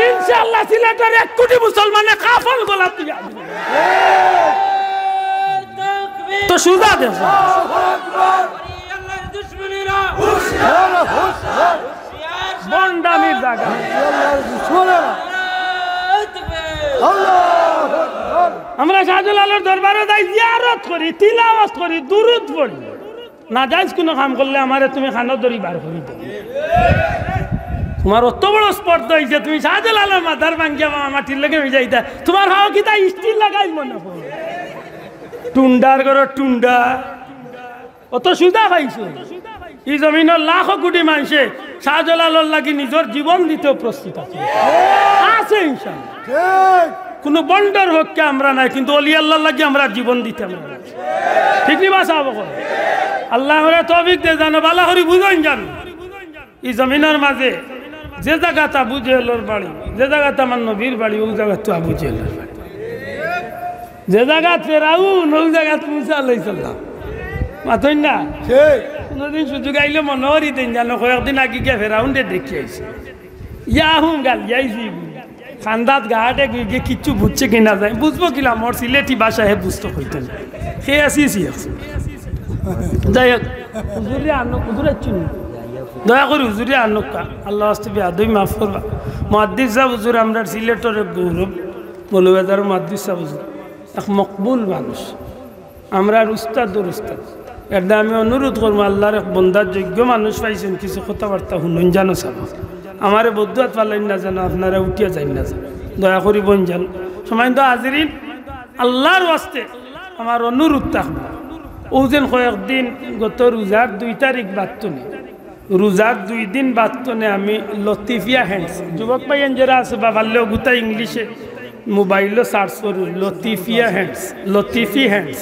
ইনশাআল্লাহ সিলেটের 1 কোটি মুসলমানে কাফন গলা দিয়া তো সুজা দেব আল্লাহর দুশমনেরা হুশ হুশ বন্ডামির জায়গা আল্লাহর দুশমনেরা আমরা শাহজালালের দরবারে যাই জিয়ারত করি তিলাওয়াত করি দুরূদ পড়ি না যাইজ কোনো কাম করলে আমারে তুমি খানো দরি বার করে দাও তোমার অত বড় স্পর্ধা হইছে তুমি শাহজালালের মাথার ভাঙ্গিয়া মাটির লেগে হয়ে যাইতা তোমার হাও কি তা স্টিল লাগাই মনে করো টুন্ডার করো টুন্ডা অত সুদা পাইছো এই জমিনের লাখ কোটি মানুষে শাহজালালের লাগি নিজের জীবন দিতেও প্রস্তুত আছে ইনশাআল্লাহ কোনো বন্ডার পক্ষে আমরা নাই কিন্তু অলি আল্লাহর লাগি আমরা জীবন দিতে আমরা ঠিক নি বাসা হবে আল্লাহ আমরা তৌফিক দে জানো ভালো করে বুঝাইন জানো এই জমিনের মাঝে যে জায়গাটা আবু জেহেলের বাড়ি যে জায়গাটা আমার নবীর বাড়ি ওই জায়গাটা আবু জেহেলের বাড়ি যে জায়গা ফেরাউন ওই জায়গাতে মুসা আলাইহিস সালাম মাতই না কোনোদিন সুযোগ আইলে মনে করি দিন জানো কয়েকদিন আগে গিয়ে ফেরাউন দেখি আইসি ইয়াহুম গাল যাইছি খান্দাত ঘাটে গিয়ে কিচ্ছু বুঝছে কিনা যায় বুঝবো কিলা মোর সিলেটি ভাষা হে বুঝতে হইতে সে আসিছি যাই হোক হুজুরে আনো হুজুরে চুনি দয়া করে হুজুরে আনুকা আল্লাহ আস্তে আদই মাফ করবা মুহাদ্দিস সাহেব হুজুর আমরা সিলেটের গৌরব মৌলবাদার মুহাদ্দিস সাহেব হুজুর এক মকবুল মানুষ আমরা উস্তাদুর উস্তাদ এর আমি অনুরোধ করবো আল্লাহর এক বন্দার যোগ্য মানুষ পাইছেন কিছু কথাবার্তা শুনুন জানো সাহেব আমারে বদুয়াত পালাইন না জানো আপনারা উঠিয়া যাই না জানো দয়া করি বন জানো সময় তো হাজিরিন আল্লাহর ওয়াস্তে আমার অনুরোধ থাকবে ও যেন কয়েকদিন গত রোজার 2 তারিখ বাদতনে রোজার 2 দিন বাদতনে আমি লতিফিয়া হ্যান্ডস যুবক ভাইয়েন যারা আছে বা ভাল্লেও গোটা ইংলিশে মোবাইলও সার্চ করুন লতিফিয়া হ্যান্ডস লতিফি হ্যান্ডস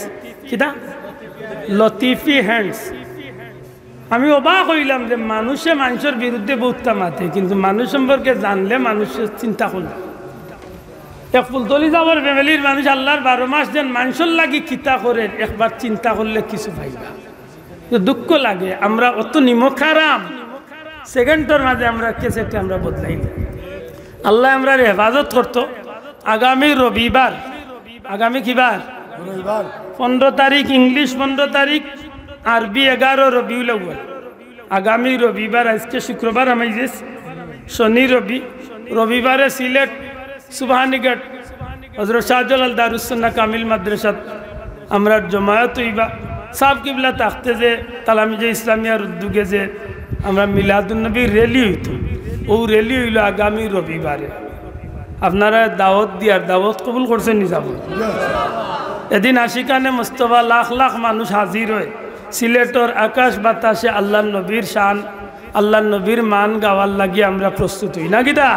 কিতা লতিফি হ্যান্ডস। আমি অবাক হইলাম যে মানুষে মানুষের বিরুদ্ধে বহুতটা মাতে, কিন্তু মানুষ সম্পর্কে জানলে মানুষের চিন্তা করল। এক ফুলতলি যাবার ফ্যামিলির মানুষ আল্লাহর 12 মাস যেন মানুষের লাগি কিতা করে একবার চিন্তা করলে কিছু পাইবা। দুঃখ লাগে আমরা অত নিমখারাম সেকেন্ডের মাঝে আমরা কেসেটে আমরা বদলাই। আল্লাহ আমরা হেফাজত করতো। আগামী রবিবার, আগামী কিবার 15 তারিখ, ইংলিশ 15 তারিখ, আরবি 11 রবিউল আউয়াল। আগামী রবিবার, আজকে শুক্রবার, আমি যে শনি রবি, রবিবারে সিলেট সুবহানীঘাট হযরত শাহজালাল দারুস সুন্নাহ কামিল মাদ্রাসাত আমরা জমায়েত হইবা। সাব কিবলা তাখতে যে তালামিজে ইসলামিয়ার উদ্যোগে যে আমরা মিলাদুন নবী র্যালি হইতো, ও র্যালি হইল আগামী রবিবারে। আপনারা দাওয়াত দিয়ার দাওয়াত কবুল করছেন নি? যাব এদিন আশিকানে মুস্তফা লাখ লাখ মানুষ হাজির হয়। সিলেটর আকাশ বাতাসে আল্লাহ নবীর শান, আল্লাহ নবীর মান গাওয়ার লাগি আমরা প্রস্তুত হই না কিটা?